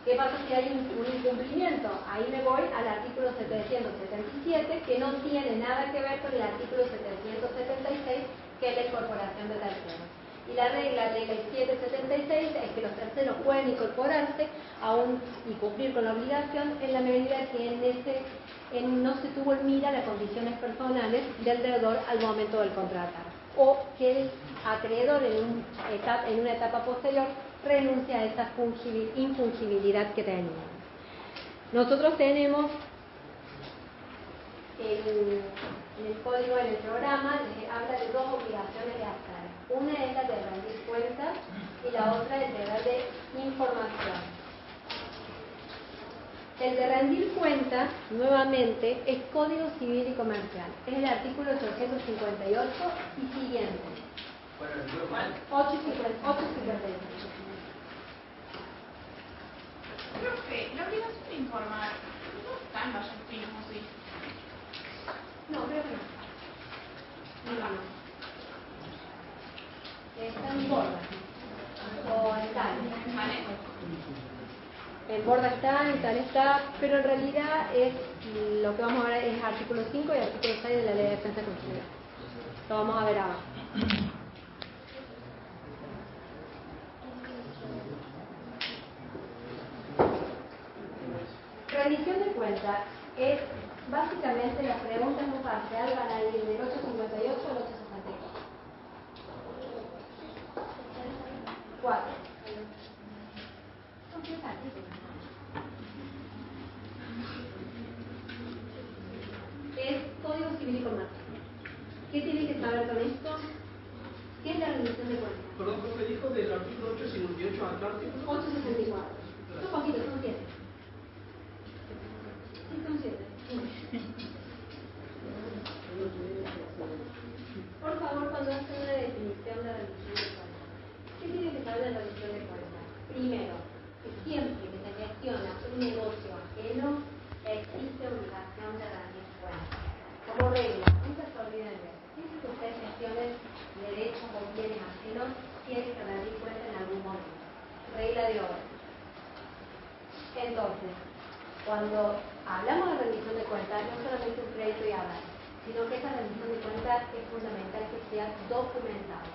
¿Qué pasa si hay un incumplimiento? Ahí me voy al artículo 777, que no tiene nada que ver con el artículo 776, que es la incorporación de terceros. Y la regla de ley 776 es que los terceros pueden incorporarse aún y cumplir con la obligación en la medida que no se tuvo en mira las condiciones personales del deudor al momento del contratar, o que el acreedor en una etapa posterior renuncia a esa infungibilidad que tenía. Nosotros tenemos en el código, en el programa, habla de dos obligaciones de hacer. Una es la de rendir cuentas y la otra es la de información. El de rendir cuentas, nuevamente, es Código Civil y Comercial. Es el artículo 858 y siguiente. Bueno, el número cuál? 858. Creo que la obligación de informar no está en los destinos, ¿o sí? No, creo que no. Está en borda. O en tal. ¿Vale? En borda está, en tal está, pero en realidad es lo que vamos a ver es artículo 5 y artículo 6 de la Ley de Defensa del Consumidor. Lo vamos a ver abajo. Rendición de cuentas es básicamente las preguntas en un parcial van a ir del 858 al 864. 4. Son 3 artículos. Es Código Civil y Comercial. ¿Qué tienen que saber con esto? ¿Qué es la rendición de cuentas? Perdón, ¿cómo me dijo del artículo 858 al artículo? 864. Son poquitos, son 7. Sí, son 7. Por favor, cuando hacen una definición de rendición de cuentas, ¿qué tiene que saber de rendición de cuentas? Primero, que siempre que se gestiona un negocio ajeno, existe obligación de rendir cuentas. Como regla, nunca se olviden de eso. Siempre que ustedes gestionen derechos o bienes ajenos, tienen que rendir cuentas en algún momento. Regla de oro. Entonces, cuando hablamos de rendición de cuentas, no solamente un crédito y aval, sino que esa rendición de cuentas es fundamental que sea documentada.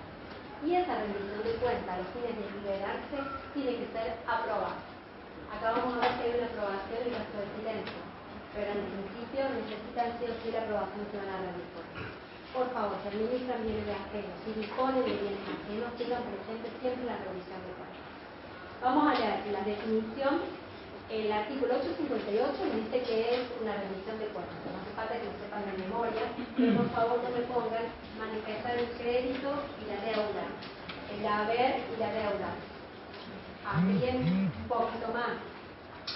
Y esa rendición de cuentas, a los fines de liberarse, tiene que ser aprobada. Acá vamos a ver que hay una aprobación en caso de silencio, pero en principio necesitan sí o sí la aprobación ciudadana del cuentas. Por favor, si administran bienes ajenos, si disponen de bienes ajenos, tengan presente siempre la revisión de cuentas. Vamos a leer la definición. El artículo 858 dice que es una rendición de cuentas. No hace falta que lo sepan de memoria, pero por favor no me pongan manifestar el crédito y la deuda, el haber y la deuda. Amplíen un poquito más,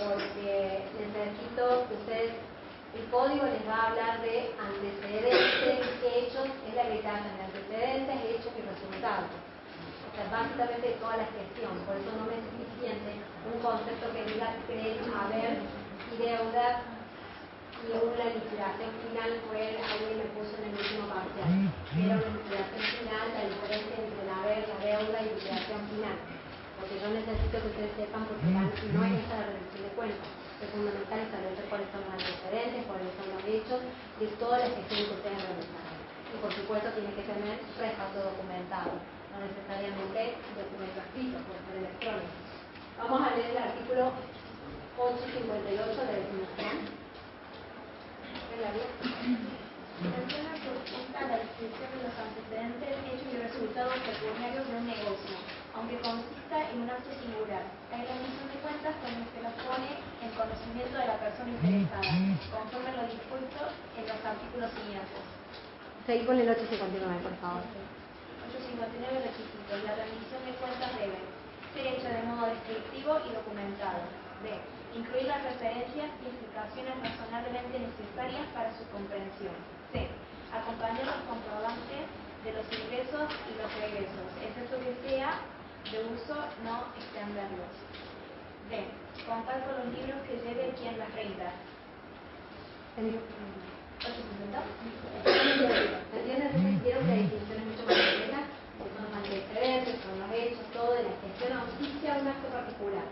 porque necesito que ustedes, el código les va a hablar de antecedentes, hechos, es la que tratan de antecedentes, hechos y resultados. Básicamente toda la gestión, por eso no me es suficiente un concepto que diga crédito, haber y deuda y una liquidación final fue, alguien me puso en el último parcial, era una liquidación final, la diferencia entre la deuda y liquidación final. Porque yo necesito que ustedes sepan, porque no es esa la rendición de cuentas. Es fundamental establecer cuáles son los antecedentes, cuáles son los hechos de toda la gestión que ustedes realizaron. Y por supuesto tiene que tener respaldo documentado, no necesariamente documento escrito, puede ser electrónico. Vamos a leer el artículo 858 de la definición. Menciona por punta la descripción de los antecedentes, hechos y resultados pecuniarios de un negocio, aunque consista en un acto singular. La rendición de cuentas con el que los pone en conocimiento de la persona interesada, conforme a lo dispuesto en los artículos siguientes. Seguí con el 859, por favor. 859 requisitos. La rendición de cuentas debe ser hecha de modo descriptivo y documentado. B. Incluir las referencias y explicaciones razonablemente necesarias para su comprensión. C. Acompañar los comprobantes de los ingresos y los egresos, excepto que sea de uso no extenderlos. D. Contar con los libros que lleve quien las renta. ¿860? ¿Entienden? Entonces quiero que la definición es mucho más completa, que son los antecedentes, son los hechos, todo de la gestión auspicia un acto particular.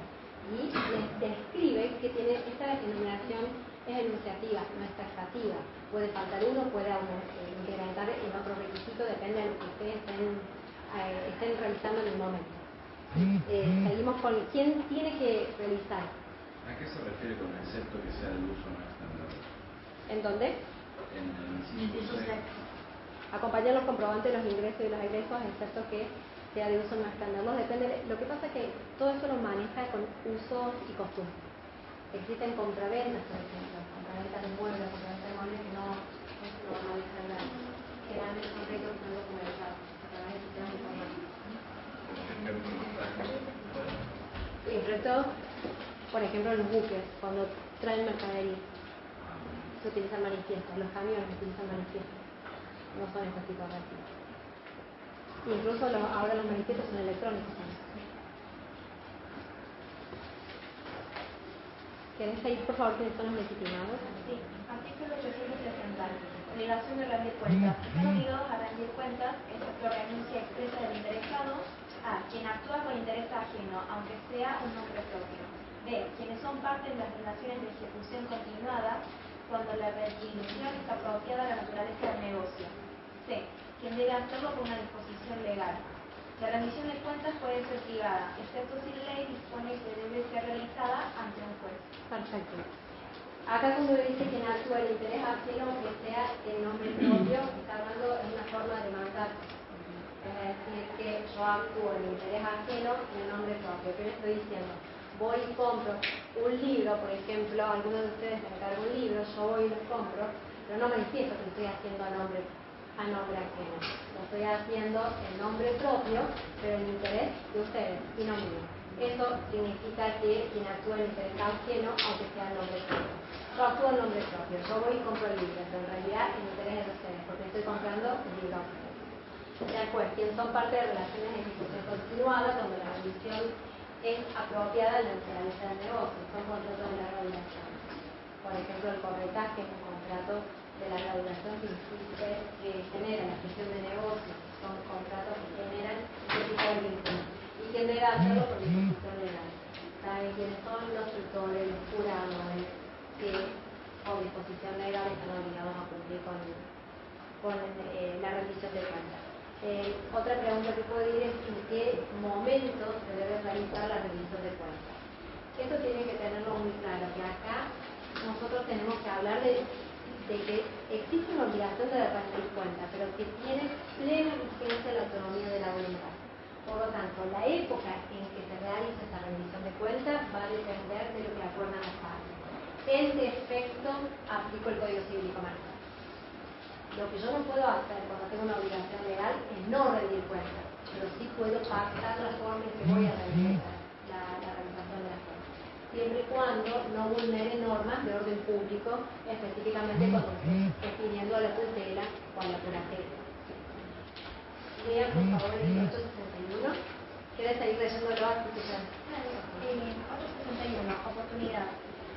Y les describe que tiene esta denominación es enunciativa, no es taxativa. Puede faltar uno, puede incrementar en otro requisito, depende de lo que ustedes estén realizando en el momento. Seguimos con quién tiene que realizar. ¿A qué se refiere con excepto que sea de uso no extendido? ¿En dónde? En el inciso C. Acompañar los comprobantes de los ingresos y los egresos, excepto que sea de uso no extenderlos. Depende. Lo que pasa es que todo eso lo maneja con usos y costumbres. Existen compraventas, por ejemplo, compraventas de muebles, compraventas de muebles que no normalizan nada. Generalmente son réditos que son documentados a través de sistemas informáticos. Y sobre todo, por ejemplo, los buques, cuando traen mercadería, se utilizan manifiestos, los camiones utilizan manifiestos, no son estos tipos de artículos. Incluso ahora los manifiestos son electrónicos también. ¿Querés seguir, por favor, quiénes son los legitimados? Sí. Artículo 860. Obligación de rendir cuentas. Están obligados a rendir cuentas, excepto renuncia expresa del interesado, a. Quien actúa con interés ajeno, aunque sea un nombre propio. B. Quienes son parte de las relaciones de ejecución continuada, cuando la retribución es apropiada a la naturaleza del negocio. C. Quien debe hacerlo por una disposición legal. La rendición de cuentas puede ser privada, excepto si la ley dispone que debe ser realizada ante un juez. Perfecto. Acá cuando dice que actúa el interés ajeno, que sea el nombre propio, está hablando en una forma de mandar. Es decir, que yo actúo en interés ajeno en el nombre propio. ¿Qué le estoy diciendo? Voy y compro un libro, por ejemplo, alguno de ustedes me encarga un libro, yo voy y lo compro, pero no manifiesto que estoy haciendo a nombre ajeno. Lo estoy haciendo en nombre propio, pero en interés de ustedes y no mío. Eso significa que quien actúa en interés ajeno, aunque sea en nombre propio. Yo actúo en nombre propio, yo voy y compro el libro, pero en realidad en interés de ustedes, porque estoy comprando el libro. Después, quienes son parte de relaciones de ejecución continuada, donde la rendición es apropiada a la naturaleza del negocio, son contratos de larga duración. Por ejemplo, el corretaje es un contrato de larga duración que genera la gestión de negocios, son contratos que generan este tipo de vínculos. ¿Y quién debe hacerlo? Por disposición legal. ¿Saben quiénes son? Los tutores, los curadores, que por disposición legal están obligados a cumplir con la rendición de cuentas. Otra pregunta que puedo ir es en qué momento se debe realizar la rendición de cuentas. Esto tiene que tenerlo muy claro, que acá nosotros tenemos que hablar de que existe una obligación de rendir cuentas, pero que tiene plena vigencia la autonomía de la voluntad. Por lo tanto, la época en que se realiza esta rendición de cuentas va a depender de lo que acuerdan las partes. En defecto, aplico el Código Civil y Comercial. Lo que yo no puedo hacer cuando tengo una obligación legal es no rendir cuentas, pero sí puedo pactar la forma en que voy a rendir la realización de las cuentas, siempre y cuando no vulnere normas de orden público, específicamente cuando esté refiriendo a la tutela o a la curatela. Vean por favor el 861. ¿Quieres seguir leyéndolo a discusión? 861. Oportunidad.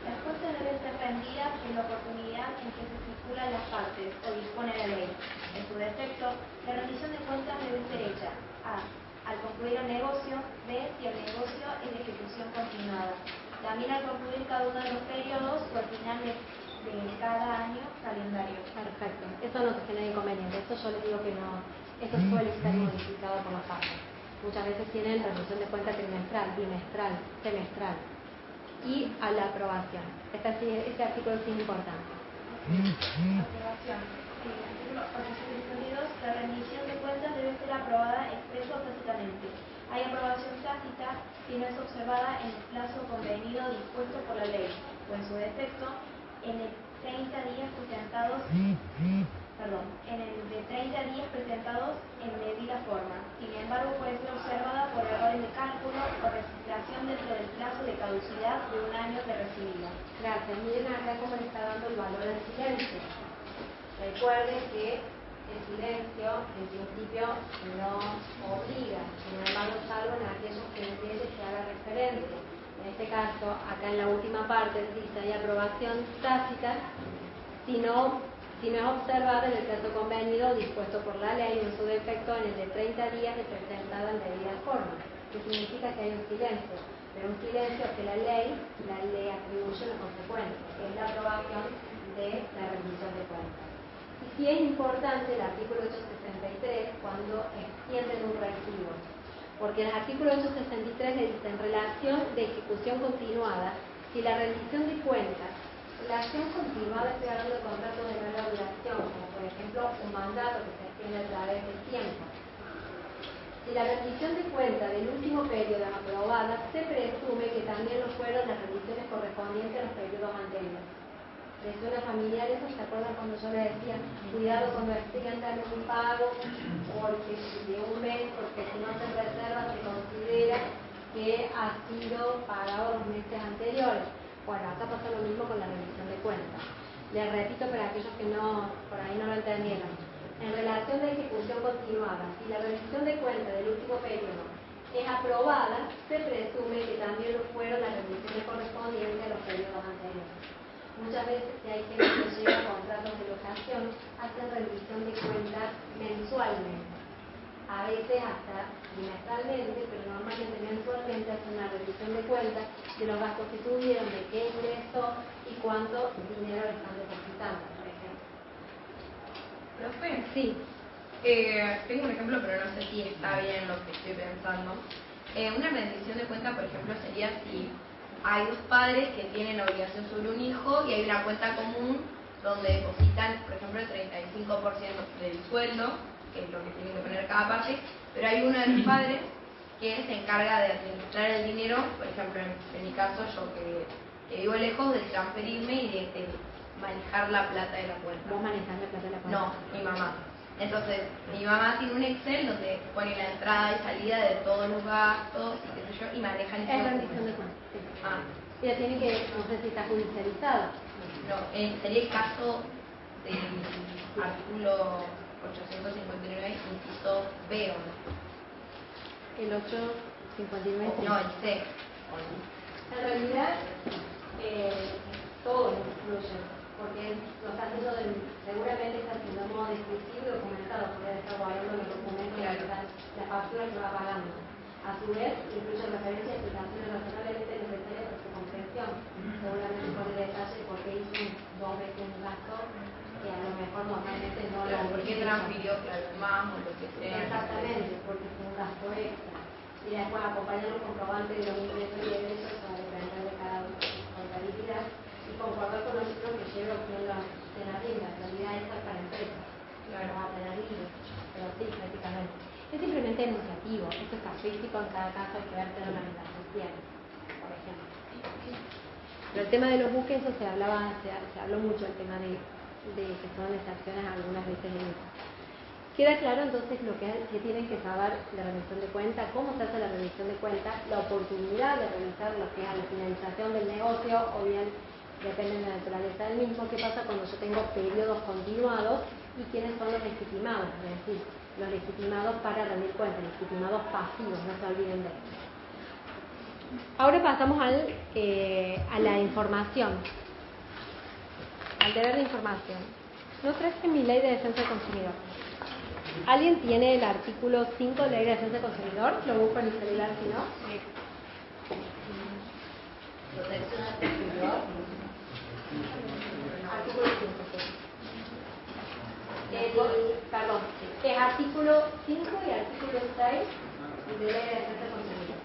Las cuentas deben ser rendidas en la oportunidad en que se estipulan las partes o dispone la ley. En su defecto, la rendición de cuentas debe ser hecha a. Al concluir el negocio, b. Si el negocio es de ejecución continuada. También al concluir cada uno de los periodos o al final de cada año calendario. Perfecto. Eso no se genera inconveniente. Esto yo les digo que no. Esto suele estar modificado por las partes. Muchas veces tienen rendición de cuenta trimestral, bimestral, semestral. Y a la aprobación. Este artículo sí es importante. Aprobación. Artículo 872. La rendición de cuentas debe ser aprobada expreso o tácitamente. Hay aprobación tácita si no es observada en el plazo convenido dispuesto por la ley, o en su defecto, en el 30 días presentados, en el de 30 días presentados en debida forma. Sin embargo, puede ser observada por errores de cálculo o reciclación dentro del plazo de caducidad de un año de recibida. Gracias. Miren acá cómo le está dando el valor al silencio. Recuerden que el silencio en principio no obliga, sin embargo, salvo en aquellos que entienden que haga referencia. En este caso, acá en la última parte dice hay aprobación tácita si no es observada en el plazo convenido dispuesto por la ley, en su defecto en el de 30 días de presentada en debida forma, que significa que hay un silencio, pero un silencio que la ley atribuye una consecuencia, que es la aprobación de la rendición de cuentas. Y sí es importante el artículo 863 cuando extienden un recibo, porque el artículo 863 le dice en relación de ejecución continuada, si la rendición de cuentas, la acción continuada, estoy hablando de contratos de larga duración, como por ejemplo un mandato que se extiende a través del tiempo. Si la rendición de cuentas del último periodo es aprobada, se presume que también lo fueron las rendiciones correspondientes a los periodos anteriores. Les suena familiar eso, ¿se acuerdan cuando yo les decía, cuidado cuando extiendan un pago porque de un mes, porque si no se reserva se considera que ha sido pagado los meses anteriores? Bueno, acá pasa lo mismo con la rendición de cuentas. Les repito para aquellos que por ahí no lo entendieron. En relación de ejecución continuada, si la rendición de cuentas del último periodo es aprobada, se presume que también lo fueron las rendiciones correspondientes a los periodos anteriores. Muchas veces, si hay gente que llega a contratos de locación, hacen rendición de cuentas mensualmente. A veces hasta trimestralmente, pero normalmente mensualmente hacen una revisión de cuentas de los gastos que tuvieron, de qué ingresó y cuánto dinero le están depositando, por ejemplo. Profe, Sí. tengo un ejemplo, pero no sé si está bien lo que estoy pensando. Una rendición de cuenta, por ejemplo, sería si hay dos padres que tienen obligación sobre un hijo y hay una cuenta común donde depositan, por ejemplo, el 35% del sueldo, que es lo que tienen que poner cada parte, pero hay uno de los padres que se encarga de administrar el dinero, por ejemplo, en mi caso, yo que vivo lejos, de transferirme y de manejar la plata de la cuenta. ¿Vos manejás la plata de la cuenta? No, mi mamá. Entonces, mi mamá tiene un Excel donde pone la entrada y salida de todos los gastos y qué sé yo, y maneja el Es rendición de cuentas, sí. Ah, Ella tiene que, no sé si está judicializado. no, sería el caso del artículo 859, inciso B, ¿o no? El 859. No, el C. En realidad, todo influye, porque lo está haciendo seguramente está haciendo de modo descriptivo y documentado, porque está guardando los documentos, la factura que va pagando. A su vez, incluye referencias y explicaciones razonablemente necesarias para su comprensión. Seguramente pone detalle por qué hizo dos veces un gasto que a lo mejor normalmente no lo ¿Por qué transfirió, claro, más o lo que sea? Exactamente, porque fue un gasto extra. Y después acompañar los comprobantes de los ingresos y egresos a depender de cada contabilidad y concordar con los libros que lleve opción de la rienda. En realidad esta es para empresas, no va a tener libros, pero sí, prácticamente. Es simplemente enunciativo, esto es casuístico, en cada caso hay que ver qué organización tiene, por ejemplo. Pero el tema de los buques, eso se habló mucho, el tema de que son excepciones algunas veces en eso. Queda claro entonces lo que tienen que saber la rendición de cuenta, cómo se hace la rendición de cuenta, la oportunidad de realizar lo que es a la finalización del negocio, o bien depende de la naturaleza del mismo, qué pasa cuando yo tengo periodos continuados y quiénes son los legitimados, es decir, los legitimados para rendir cuentas, legitimados pasivos, no se olviden de eso. Ahora pasamos a la información. al deber de información. No traje mi ley de defensa del consumidor. ¿Alguien tiene el artículo 5 de la ley de defensa del consumidor? Lo busco en el celular, si no. Sí. Protección al consumidor. Artículo 5. Perdón, es artículo 5 y artículo 6 de la ley de defensa del consumidor.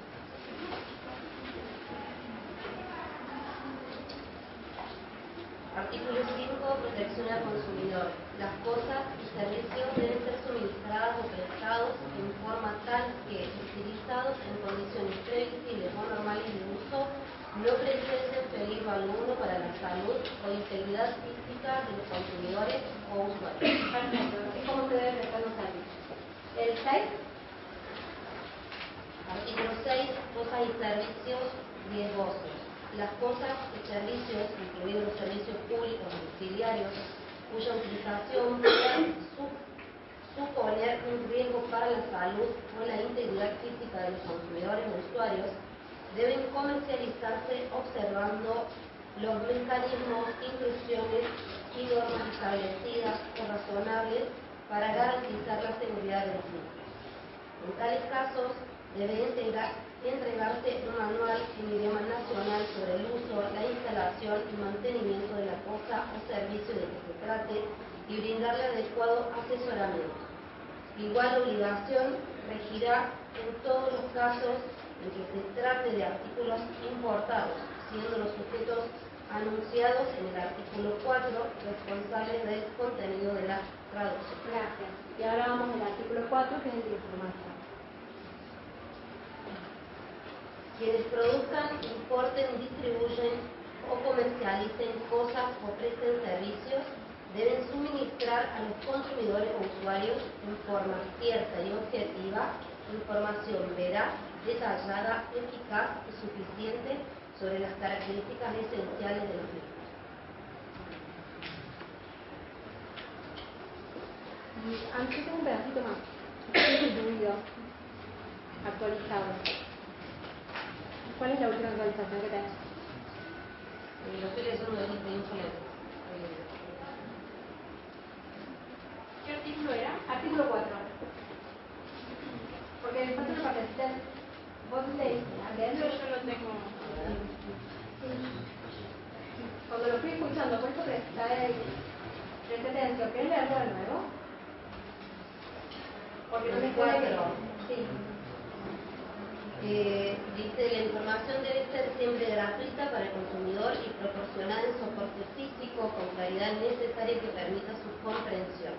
Artículo 5. Protección al consumidor. Las cosas y servicios deben ser suministradas o prestados en forma tal que, utilizados en condiciones previsibles o normales de uso, no presenten peligro alguno para la salud o integridad física de los consumidores o usuarios. Perfecto, así como se deben prestar los servicios. El 6. Artículo 6. Cosas y servicios riesgosos. Las cosas y servicios, incluidos los servicios públicos domiciliarios, cuya utilización pueda suponer un riesgo para la salud o la integridad física de los consumidores o usuarios, deben comercializarse observando los mecanismos, instrucciones y normas establecidas o razonables para garantizar la seguridad de los mismos. En tales casos, debe entregarse un manual en idioma nacional sobre el uso, la instalación y mantenimiento de la cosa o servicio de que se trate y brindarle adecuado asesoramiento. Igual obligación regirá en todos los casos en que se trate de artículos importados, siendo los sujetos anunciados en el artículo 4 responsables del contenido de la traducción. Gracias. Y ahora vamos al artículo 4, que es el de información. Quienes produzcan, importen, distribuyen o comercialicen cosas o presten servicios deben suministrar a los consumidores o usuarios en forma cierta y objetiva información veraz, detallada, eficaz y suficiente sobre las características esenciales de los mismos. Y antes tengo un pedacito más. Este es el ruido actualizado. ¿Cuál es la última actualización que tenés? Lo estoy leyendo de infolete. ¿Qué artículo era? Artículo 4. Porque me falta una partecita. Vos leíste, Yo lo tengo. cuando lo fui escuchando, por eso presté atención. ¿Querés leerlo de nuevo? Porque no me puede. Sí. Dice, la información debe ser siempre gratuita para el consumidor y proporcionada en soporte físico con claridad necesaria que permita su comprensión.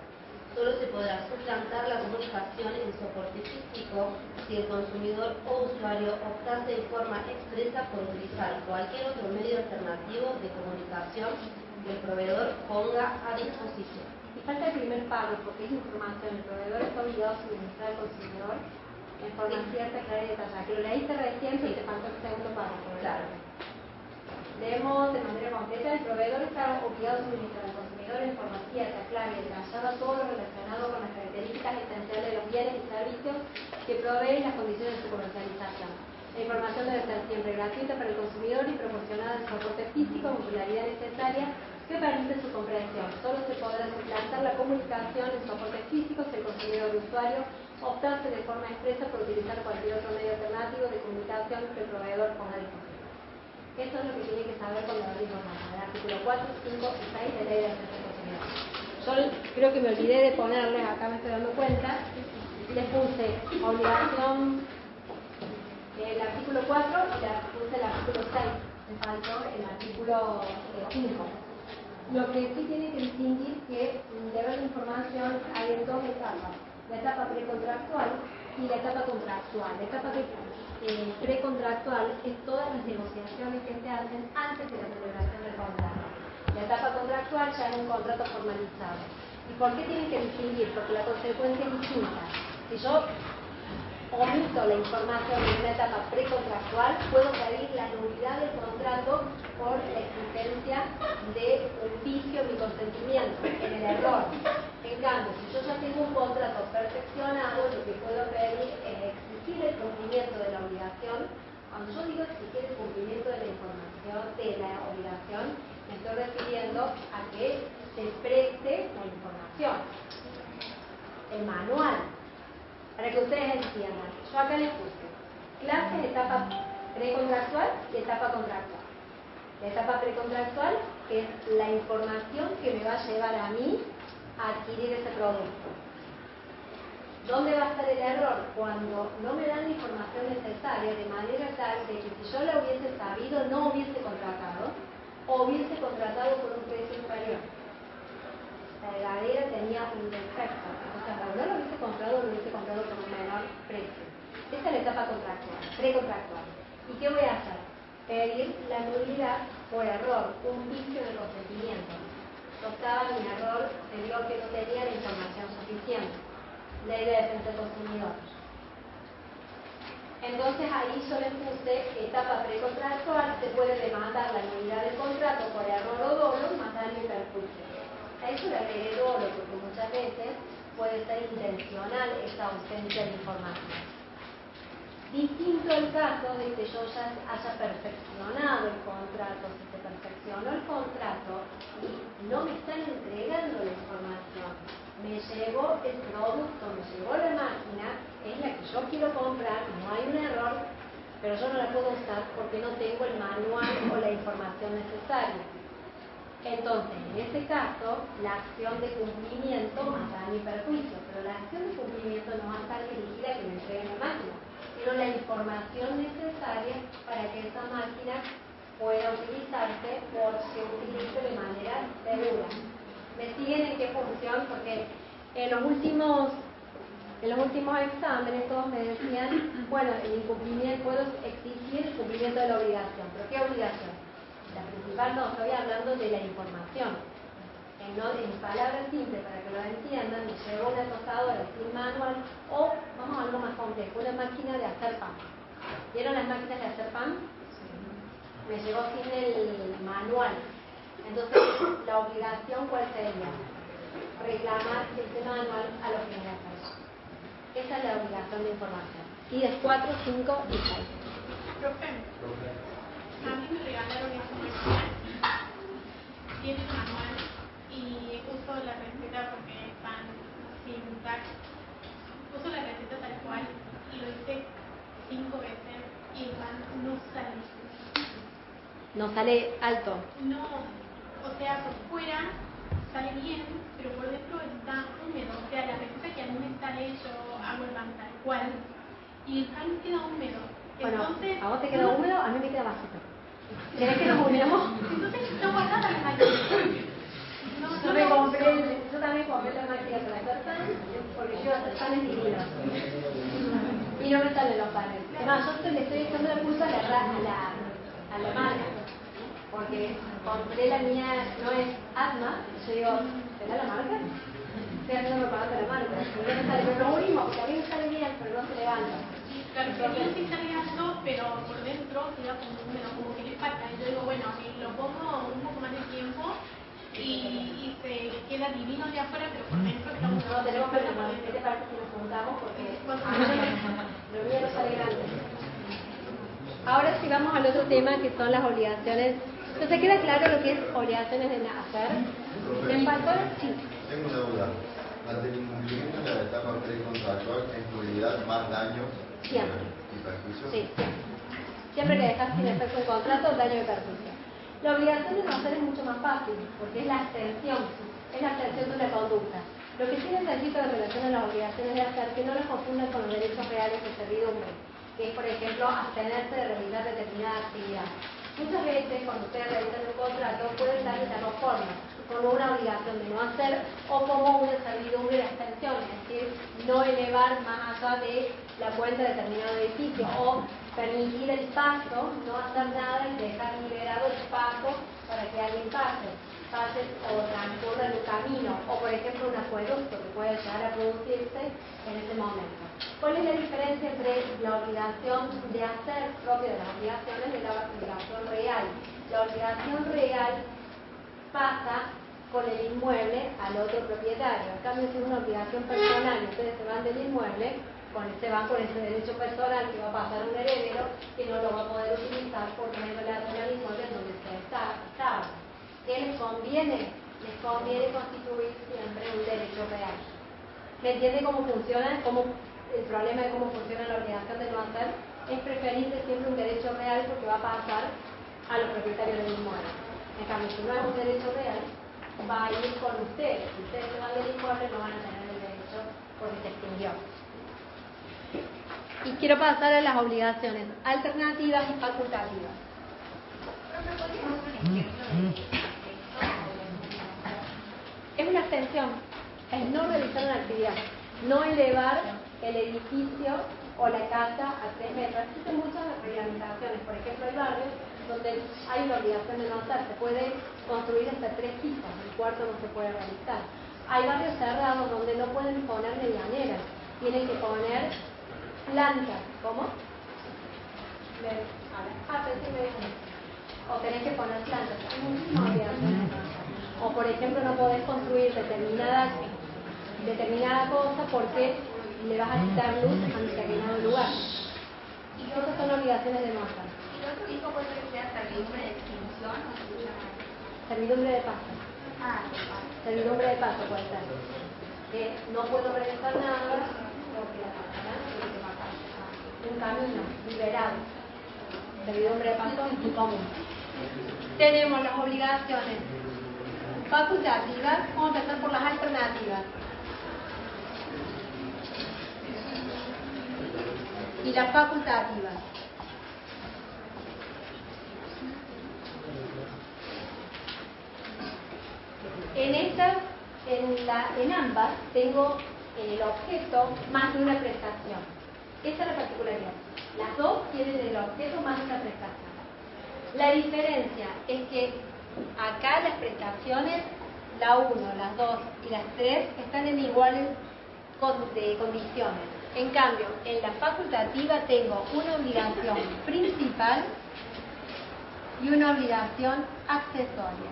Solo se podrá suplantar la comunicación en soporte físico si el consumidor o usuario optase de forma expresa por utilizar cualquier otro medio alternativo de comunicación que el proveedor ponga a disposición. Y falta el primer párrafo, porque es información. El proveedor está obligado a suministrar al consumidor en forma cierta, clara y detallada. Que lo leíste recién, pero te faltó el segundo párrafo. Claro. Leemos de manera completa: el proveedor está obligado a suministrar al consumidor en forma cierta, clara y detallada todo lo relacionado con las características esenciales de los bienes y servicios que proveen las condiciones de su comercialización. La información debe ser siempre gratuita para el consumidor y proporcionada en soporte físico con claridad necesaria que permite su comprensión. Solo se podrá suplantar la comunicación en soporte físico si el consumidor o usuario optase de forma expresa por utilizar cualquier otro medio alternativo de comunicación que el proveedor ponga a disposición. Esto es lo que tiene que saber con la información. El artículo 4, 5 y 6 de la ley de defensa del consumidor. Yo creo que me olvidé de ponerles, acá me estoy dando cuenta, les puse obligación el artículo 4 y les puse el artículo 6. Me faltó el artículo 5. Lo que sí tiene que distinguir que en deber de información hay en dos etapas: la etapa precontractual y la etapa contractual. La etapa precontractual es todas las negociaciones que se hacen antes de la celebración del contrato. La etapa contractual ya es un contrato formalizado. ¿Y por qué tienen que distinguir? Porque la consecuencia es distinta. Si yo omito la información en una etapa precontractual, puedo pedir la nulidad del contrato por la existencia de un vicio en mi consentimiento, en el error. En cambio, si yo ya tengo un contrato perfeccionado, lo que puedo pedir es exigir el cumplimiento de la obligación. Cuando yo digo exigir el cumplimiento de la información, de la obligación, me estoy refiriendo a que se preste la información, el manual, para que ustedes entiendan. Yo acá les puse clases de etapa precontractual y etapa contractual. La etapa precontractual es la información que me va a llevar a mí a adquirir ese producto. ¿Dónde va a estar el error? Cuando no me dan la información necesaria, de manera tal de que si yo la hubiese sabido, no hubiese contratado, o hubiese contratado por un precio inferior. La heladera tenía un defecto, entonces no lo hubiese comprado por un menor precio. Esta es la etapa contractual, precontractual. ¿Y qué voy a hacer? Pedir la nulidad por error, un vicio de consentimiento. Yo estaba en error, se vio que no tenía la información suficiente. Ley de defensa del consumidor. Entonces ahí yo le puse etapa precontractual, se puede demandar la nulidad del contrato por error o dolo, más daño y perjuicio. A eso le agregué dolo porque muchas veces puede ser intencional esta ausencia de información. Distinto el caso de que yo ya haya perfeccionado el contrato. Si se perfeccionó el contrato y no me están entregando la información, me llegó el producto, me llegó la máquina, es la que yo quiero comprar, no hay un error, pero yo no la puedo usar porque no tengo el manual o la información necesaria. Entonces, en ese caso, la acción de cumplimiento más daño y perjuicio, pero la acción de cumplimiento no va a estar dirigida a que me entreguen la máquina, sino la información necesaria para que esa máquina pueda utilizarse o se utilice de manera segura. ¿Me siguen en qué función? Porque en los últimos exámenes todos me decían, bueno, el incumplimiento, puedo exigir el cumplimiento de la obligación, pero ¿qué obligación? La principal no, estoy hablando de la información. En palabras simples, para que lo entiendan, me llegó una tostadora sin manual o, vamos a algo más complejo, una máquina de hacer pan. ¿Vieron las máquinas de hacer pan? Me llegó sin el manual. Entonces, la obligación, ¿cuál sería? Reclamar ese manual a los que me hacen. Esa es la obligación de información. Y es 4, 5 y 6. Profe, a mí me regalaron esa máquina, tiene manual y uso la receta porque es pan sin tax. Uso la receta tal cual y lo hice 5 veces y el pan no sale. No sale alto. No, o sea, por fuera sale bien, pero por dentro está húmedo. O sea, la receta que a mí me sale, yo hago el pan tal cual y el pan queda húmedo. Bueno, Entonces, a vos te queda húmedo, a mí me queda bajito. ¿Querés que nos unamos? Entonces está guardada la máquina. Yo también compré la máquina para hacer pan, porque yo hacer panes divinos. Y no me salen los panes. Además, yo le estoy echando la culpa a la marca. Porque compré la mía, no es Atma, y yo digo, ¿será la marca? Estoy haciendo propaganda de la marca. Pero no me sale, pero lo último, porque a mí me sale bien, pero no se levanta. Claro, porque yo sí sale alto, pero por dentro queda como húmedo, como que le falta. Y yo digo, bueno, lo pongo un poco más de tiempo y se queda divino de afuera, pero por dentro está húmedo. No, tenemos que ver, ¿qué te parece si nos juntamos? Porque lo mío no sale grande. Ahora sí vamos al otro tema, que son las obligaciones. Entonces, ¿queda claro lo que es obligaciones de hacer? ¿En pastor? Sí. Tengo una duda. Ante el incumplimiento de la etapa precontractual, ¿es nulidad más daño y perjuicio? Sí, siempre que dejas sin efecto un contrato, daño y perjuicio. La obligación de no hacer es mucho más fácil, porque es la extensión de la conducta. Lo que sí necesito en relación a las obligaciones de hacer, que no las confundan con los derechos reales de servidumbre, que es, por ejemplo, abstenerse de realizar determinada actividad. Muchas veces, cuando ustedes realizan un contrato, pueden darle las dos formas, como una obligación de no hacer o como una servidumbre de extensión, es decir, no elevar más allá de la cuenta de determinado edificio o permitir el paso, no hacer nada y dejar liberado el paso para que alguien pase o transcurra en un camino, o por ejemplo un acueducto que puede llegar a producirse en ese momento. ¿Cuál es la diferencia entre la obligación de hacer propia de las obligaciones de la obligación real? La obligación real pasa con el inmueble al otro propietario. En cambio, si es una obligación personal y ustedes se van del inmueble, se van con ese derecho personal que va a pasar a un heredero que no lo va a poder utilizar porque no es relación al inmueble donde conviene constituir siempre un derecho real. ¿Me entiende cómo funciona? El problema de cómo funciona la obligación de no hacer. Es preferible siempre un derecho real porque va a pasar a los propietarios del inmueble. En cambio, si no es un derecho real, va a ir con ustedes. Si ustedes se van del inmueble, no van a tener el derecho porque se extinguió. Y quiero pasar a las obligaciones alternativas y facultativas. Es una extensión, es no realizar una actividad, no elevar el edificio o la casa a 3 metros. Existen muchas reglamentaciones, por ejemplo, hay barrios donde hay una obligación de no hacer, se puede construir hasta 3 pisos, el cuarto no se puede realizar. Hay barrios cerrados donde no pueden poner medianeras, tienen que poner plantas. ¿Cómo? O tenés que poner plantas. Hay muchísimas obligaciones de no hacer. O por ejemplo no podés construir determinada cosa porque le vas a quitar luz a un determinado lugar. Y esas son obligaciones de no hacer. ¿Y lo otro dijo puede ser que sea servidumbre de extinción o se llama? Servidumbre de paso. Servidumbre de paso puede ser. Que no puedo realizar nada porque la persona tiene que pasar. Un camino liberado. Servidumbre de paso en común. Tenemos las obligaciones facultativas. Vamos a empezar por las alternativas. Y las facultativas. En ambas tengo el objeto más de una prestación. Esa es la particularidad. Las dos tienen el objeto más de una prestación. La diferencia es que acá las prestaciones, la 1, las 2 y las 3, están en iguales condiciones. En cambio, en la facultativa tengo una obligación principal y una obligación accesoria.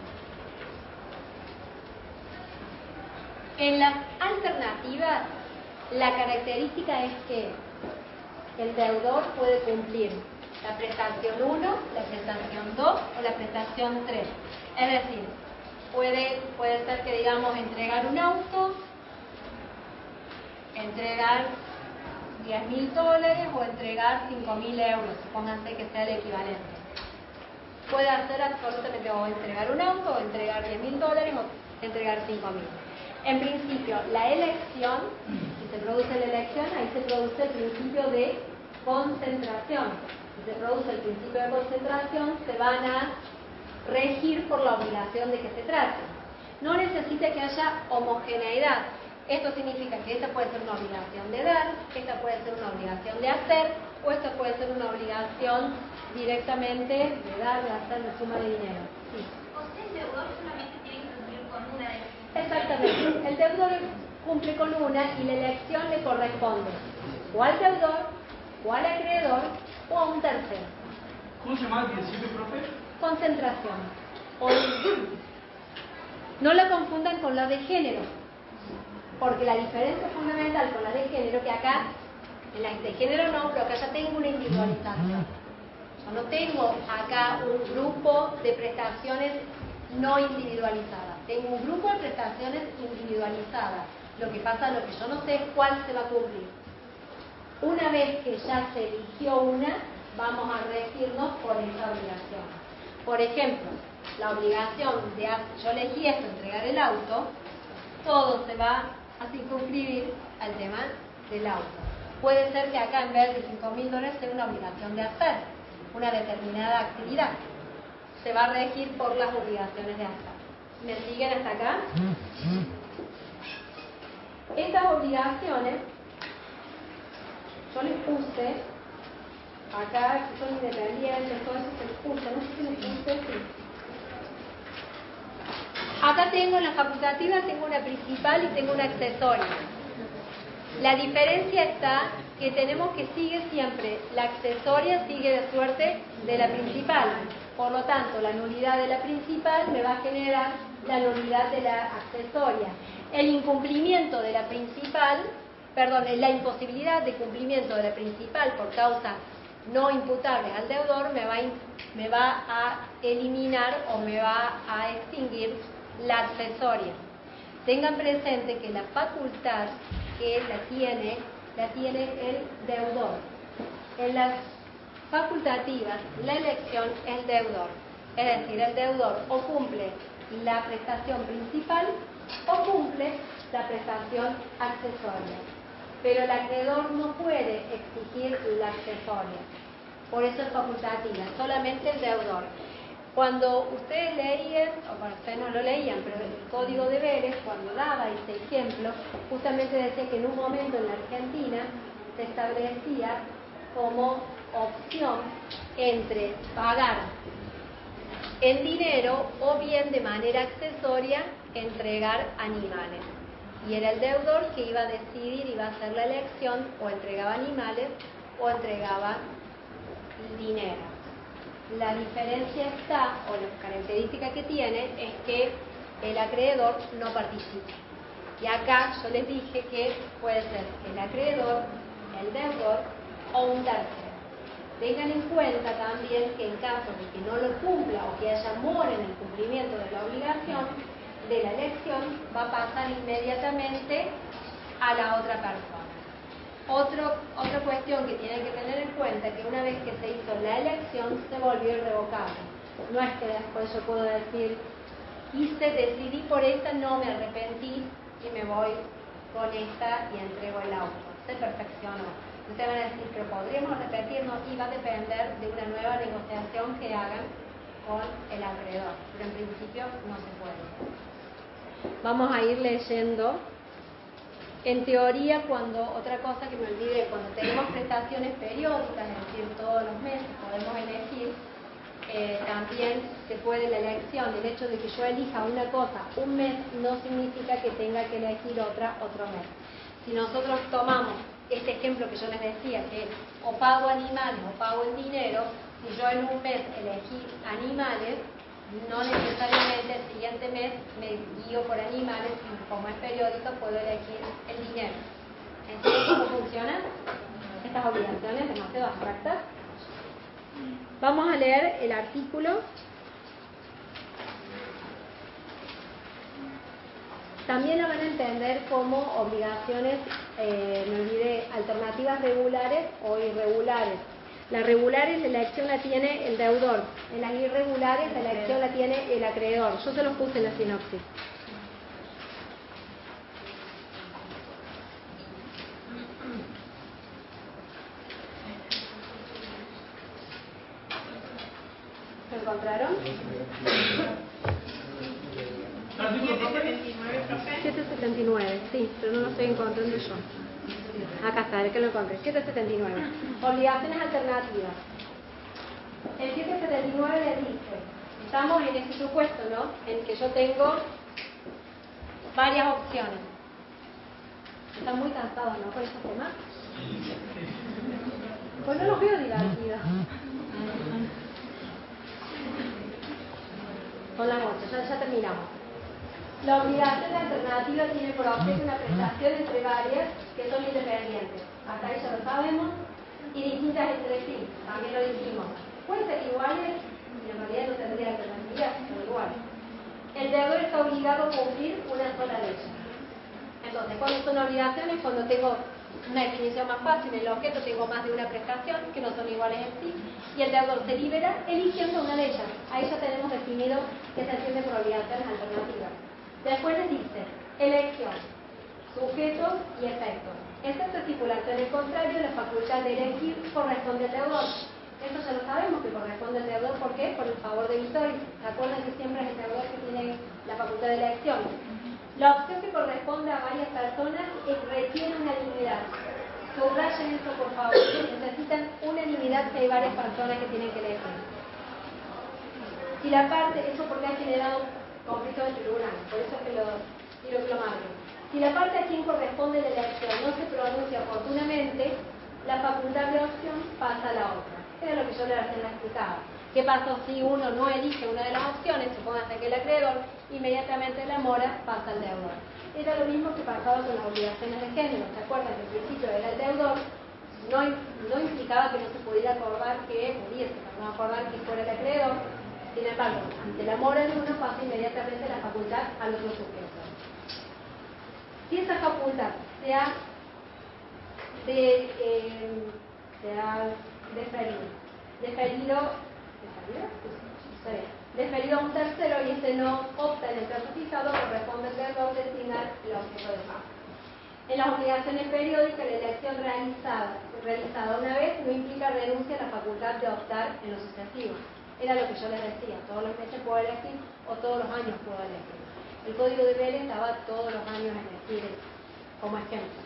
En las alternativas, la característica es que el deudor puede cumplir la prestación 1, la prestación 2 o la prestación 3. Es decir, puede ser que digamos entregar un auto, entregar $10.000 o entregar 5.000 euros, supónganse que sea el equivalente. Puede hacer absolutamente o entregar un auto, o entregar $10.000 o entregar 5.000. En principio, la elección, si se produce la elección, ahí se produce el principio de concentración. Si se produce el principio de concentración, se van a regir por la obligación de que se trate. No necesita que haya homogeneidad. Esto significa que esta puede ser una obligación de dar, esta puede ser una obligación de hacer, o esta puede ser una obligación directamente de dar, de hacer, de suma de dinero. Sí. O sea, el deudor solamente tiene que cumplir con una de las. Exactamente. El deudor cumple con una y la elección le corresponde o al deudor, o al acreedor, o a un tercero. ¿Cómo se llama el principio, profe? Concentración. No la confundan con la de género, porque la diferencia fundamental con la de género que acá, en la de género no, pero acá ya tengo una individualización. Yo no tengo acá un grupo de prestaciones no individualizadas. Tengo un grupo de prestaciones individualizadas. Lo que pasa, lo que yo no sé es cuál se va a cumplir. Una vez que ya se eligió una, vamos a regirnos por esa obligación. Por ejemplo, la obligación de, yo elegí esto, entregar el auto, todo se va a circunscribir al tema del auto. Puede ser que acá en vez de $5.000 sea una obligación de hacer una determinada actividad. Se va a regir por las obligaciones de hacer. ¿Me siguen hasta acá? Estas obligaciones, yo les puse, acá que son independientes, todo eso se les puse, no sé si les puse, sí. Acá tengo en la facultativa, tengo una principal y tengo una accesoria. La diferencia está que tenemos que sigue siempre, la accesoria sigue de suerte de la principal. Por lo tanto, la nulidad de la principal me va a generar la nulidad de la accesoria. El incumplimiento de la principal, perdón, la imposibilidad de cumplimiento de la principal por causa no imputable al deudor me va a me va a eliminar o me va a extinguir la accesoria. Tengan presente que la facultad que la tiene el deudor. En las facultativas, la elección es el deudor. Es decir, el deudor o cumple la prestación principal o cumple la prestación accesoria. Pero el acreedor no puede exigir la accesoria. Por eso es facultativa, solamente el deudor. Cuando ustedes leían, o bueno, ustedes no lo leían, pero el Código de Vélez, cuando daba este ejemplo, justamente decía que en un momento en la Argentina se establecía como opción entre pagar en dinero o bien de manera accesoria entregar animales. Y era el deudor que iba a decidir, iba a hacer la elección, o entregaba animales o entregaba dinero. La diferencia está, o la característica que tiene, es que el acreedor no participa. Y acá yo les dije que puede ser el acreedor, el deudor o un tercero. Tengan en cuenta también que en caso de que no lo cumpla o que haya mora en el cumplimiento de la obligación de la elección, va a pasar inmediatamente a la otra persona. Otra cuestión que tienen que tener en cuenta es que una vez que se hizo la elección se volvió irrevocable. No es que después yo puedo decir, decidí por esta, no me arrepentí y me voy con esta y entrego el auto. Se perfeccionó. Ustedes van a decir, pero podríamos repetirnos, y va a depender de una nueva negociación que hagan con el acreedor, pero en principio no se puede. Vamos a ir leyendo. En teoría, otra cosa que me olvidé, cuando tenemos prestaciones periódicas, es decir, todos los meses podemos elegir, también se puede la elección. El hecho de que yo elija una cosa un mes no significa que tenga que elegir otra otro mes. Si nosotros tomamos este ejemplo que yo les decía, que o pago animales o pago en dinero, si yo en un mes elegí animales, no necesariamente el siguiente mes me guío por animales, y como es periódico puedo elegir el dinero. ¿Entienden cómo funcionan estas obligaciones demasiado abstractas? Vamos a leer el artículo. También lo van a entender como obligaciones, me olvidé, alternativas regulares o irregulares. Las regulares la elección la tiene el deudor, en las irregulares la elección la tiene el acreedor. Yo se los puse en la sinopsis. ¿Lo encontraron? 779, sí, pero no lo estoy encontrando yo. Acá está, que lo encontré. 779. Obligaciones alternativas. El 779 le dice, estamos en este supuesto, ¿no? En que yo tengo varias opciones. Están muy cansados, ¿no? Por estos temas. Pues no los veo divertidos. Son las 8, ya terminamos. La obligación alternativa tiene por objeto una prestación entre varias que son independientes. Hasta ahí ya lo sabemos. Y distintas entre sí. También lo dijimos. Pueden ser iguales y en realidad no tendría alternativas, son iguales. El deudor está obligado a cumplir una sola ley. Entonces, ¿cuáles son obligaciones? Cuando tengo una definición más fácil, en el objeto tengo más de una prestación que no son iguales en sí, y el deudor se libera eligiendo una de ellas. Ahí ya tenemos definido qué se entiende por obligaciones alternativas. Después les dice, elección, sujetos y efectos. Excepto estipulación en contrario, la facultad de elegir corresponde al deudor. Esto ya lo sabemos que corresponde al deudor, ¿por qué? Por el favor de Vittori. ¿Se acuerdan que siempre es el deudor que tiene la facultad de elección? La opción que corresponde a varias personas requiere unanimidad. Subrayen esto, por favor. Necesitan unanimidad si hay varias personas que tienen que elegir. Si la parte, eso porque ha generado conflicto de tribunal, por eso es que lo marquen. Si la parte a quien corresponde la elección no se pronuncia oportunamente, la facultad de opción pasa a la otra. Era lo que yo recién les explicaba. ¿Qué pasó si uno no elige una de las opciones? Supóngase que el acreedor, inmediatamente la mora pasa al deudor. Era lo mismo que pasaba con las obligaciones de género. ¿Se acuerdan que al principio era el deudor? no implicaba que no se pudiera acordar que fuera el acreedor. Sin embargo, ante la mora de uno pasa inmediatamente la facultad al otro sujeto. Si esa facultad sea deferido a un tercero y este no opta en el plazo fijado, corresponde al deudor destinar el objeto de pago. En las obligaciones periódicas, la elección realizada una vez no implica renuncia a la facultad de optar en lo sucesivo. Era lo que yo les decía, todos los meses puedo elegir o todos los años puedo elegir. El código de Vélez daba todos los años elegir como ejemplo.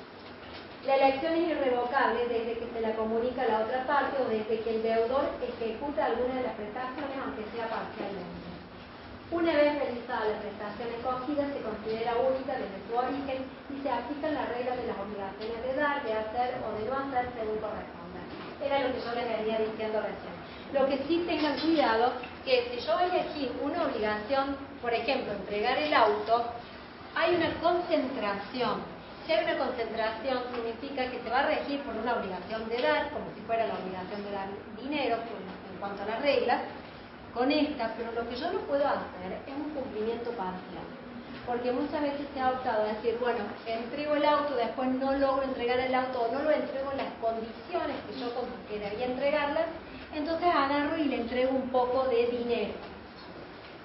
La elección es irrevocable desde que se la comunica a la otra parte o desde que el deudor ejecuta alguna de las prestaciones, aunque sea parcialmente. Una vez realizada la prestación escogida, se considera única desde su origen y se aplican las reglas de las obligaciones de dar, de hacer o de no hacer según corresponda. Era lo que yo les venía diciendo recién. Lo que sí tengan cuidado, que si yo elegí una obligación, por ejemplo, entregar el auto, hay una concentración. Si hay una concentración, significa que se va a regir por una obligación de dar, como si fuera la obligación de dar dinero en cuanto a las reglas, con esta, pero lo que yo no puedo hacer es un cumplimiento parcial. Porque muchas veces se ha optado a decir, bueno, entrego el auto, después no logro entregar el auto o no lo entrego en las condiciones que yo debía entregarlas, entonces agarro y le entrego un poco de dinero.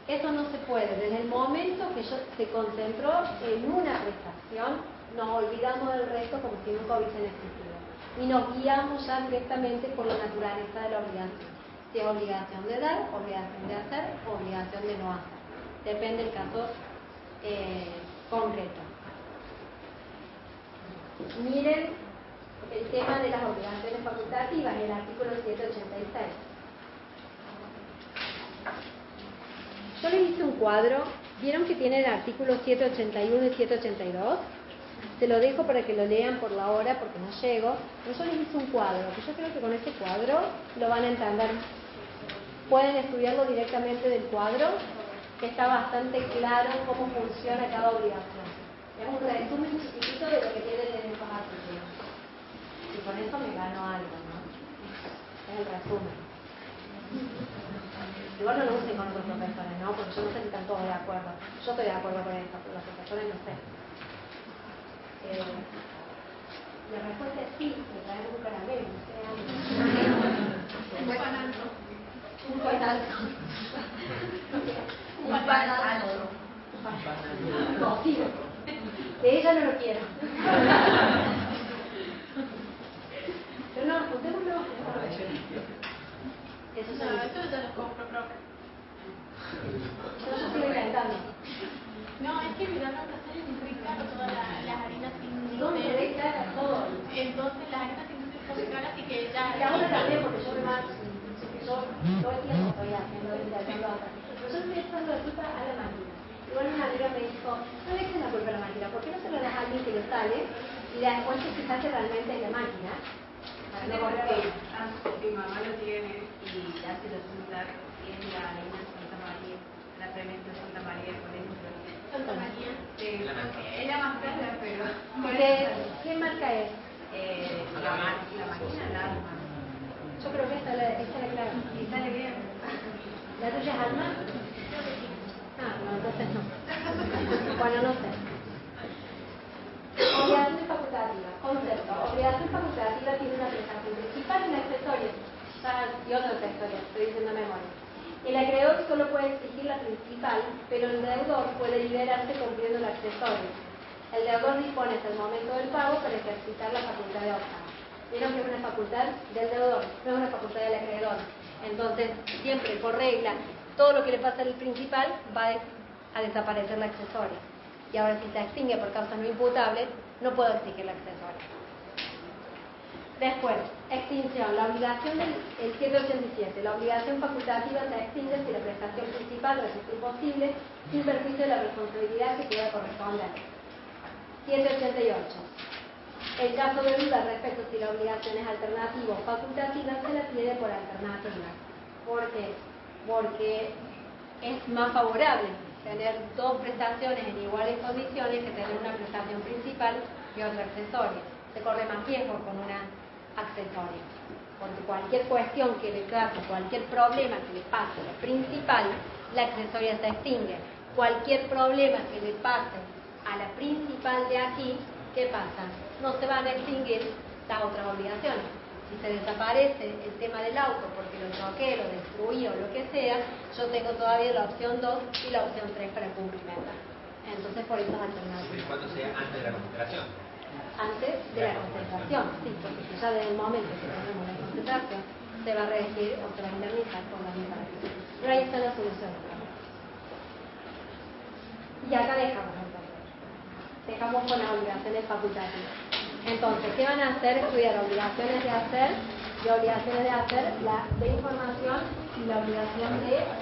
Eso no se puede. Desde el momento que se concentró en una prestación, nos olvidamos del resto como si nunca hubiesen existido. Y nos guiamos ya directamente por la naturaleza de la obligación. Si es obligación de dar, obligación de hacer, obligación de no hacer. Depende del caso concreto. Miren el tema de las obligaciones facultativas, el artículo 786. Yo les hice un cuadro, ¿vieron que tiene el artículo 781 y 782? Se lo dejo para que lo lean por la hora porque no llego. Pero yo les hice un cuadro, que yo creo que con este cuadro lo van a entender. Pueden estudiarlo directamente del cuadro, que está bastante claro cómo funciona cada obligación. Es un resumen chiquitito de lo que tienen en estos artículos. Y con eso me gano algo, ¿no? Es el resumen. Igual no lo usen con otros profesores, ¿no? Porque yo no sé si están todos de acuerdo. Yo estoy de acuerdo con esto, pero los profesores no sé. La respuesta es sí, me traen un caramelo, no sé, algo. Un pan alto. Un pan alto. Un pan alto. Cocido. De ella no lo quiero. Pero no, contémoslo. Eso No, esto yo lo compro, profe. Yo estoy inventando. No, es que mirando que hacer es muy caro todas las harinas sin ¿Dónde gluten. ve cara todo? Entonces las harinas sin gluten son muy caras y que ya... Y ahora también, porque yo me mato. Yo todo el tiempo estoy haciendo otras. Pero yo estoy echando la culpa a la máquina. Igual una amiga me dijo, no le eches la culpa a la máquina, ¿por qué no se lo das a alguien que lo sale y después que se hace realmente en la máquina? Para no correr. Mi mamá lo tiene y hace resultar que es la harina Santa María, la tremenda Santa María, por ejemplo. Santa María. Sí, es la más cara, pero... ¿Qué marca es? La máquina, la Alma. Yo creo que esta es la clave. Y sale bien. ¿La tuya es Alma? Ah, no, entonces no. Bueno, no sé. Obligación facultativa. Concepto. Obligación facultativa tiene una prestación principal y un accesorio. Y otro accesorio, estoy diciendo de memoria. El acreedor solo puede exigir la principal, pero el deudor puede liberarse cumpliendo el accesorio. El deudor dispone hasta el momento del pago para ejercitar la facultad de optar. Vieron que es una facultad del deudor, no es una facultad del acreedor. Entonces, siempre por regla, todo lo que le pasa al principal va a desaparecer la accesoria. Y ahora si se extingue por causa no imputable, no puedo exigir la accesoria. Después, extinción. La obligación del 787. La obligación facultativa se extingue si la prestación principal resulta imposible sin perjuicio de la responsabilidad que pueda corresponder. 788. El caso de duda respecto a si la obligación es alternativa o facultativa se la pide por alternativa. ¿Por qué? Porque es más favorable tener dos prestaciones en iguales condiciones que tener una prestación principal y otra accesoria. Se corre más riesgo con una accesoria. Porque cualquier cuestión que le pase, cualquier problema que le pase a la principal, la accesoria se extingue. Cualquier problema que le pase a la principal de aquí, ¿qué pasa? No se van a extinguir las otras obligaciones. Si se desaparece el tema del auto porque lo choqué, lo destruí o lo que sea, yo tengo todavía la opción 2 y la opción 3 para cumplimentar. Entonces, por eso es alternativa. Siempre y cuando sea antes de la concentración. Antes de la concentración, sí, porque si ya desde el momento que tenemos la concentración, se va a regir o se va a indemnizar por la misma. Pero ahí está la solución. Y acá dejamos entonces. Dejamos con las obligaciones facultativas. Entonces, ¿qué van a hacer? Estudiar obligaciones de hacer y obligaciones de hacer, la de información y la obligación de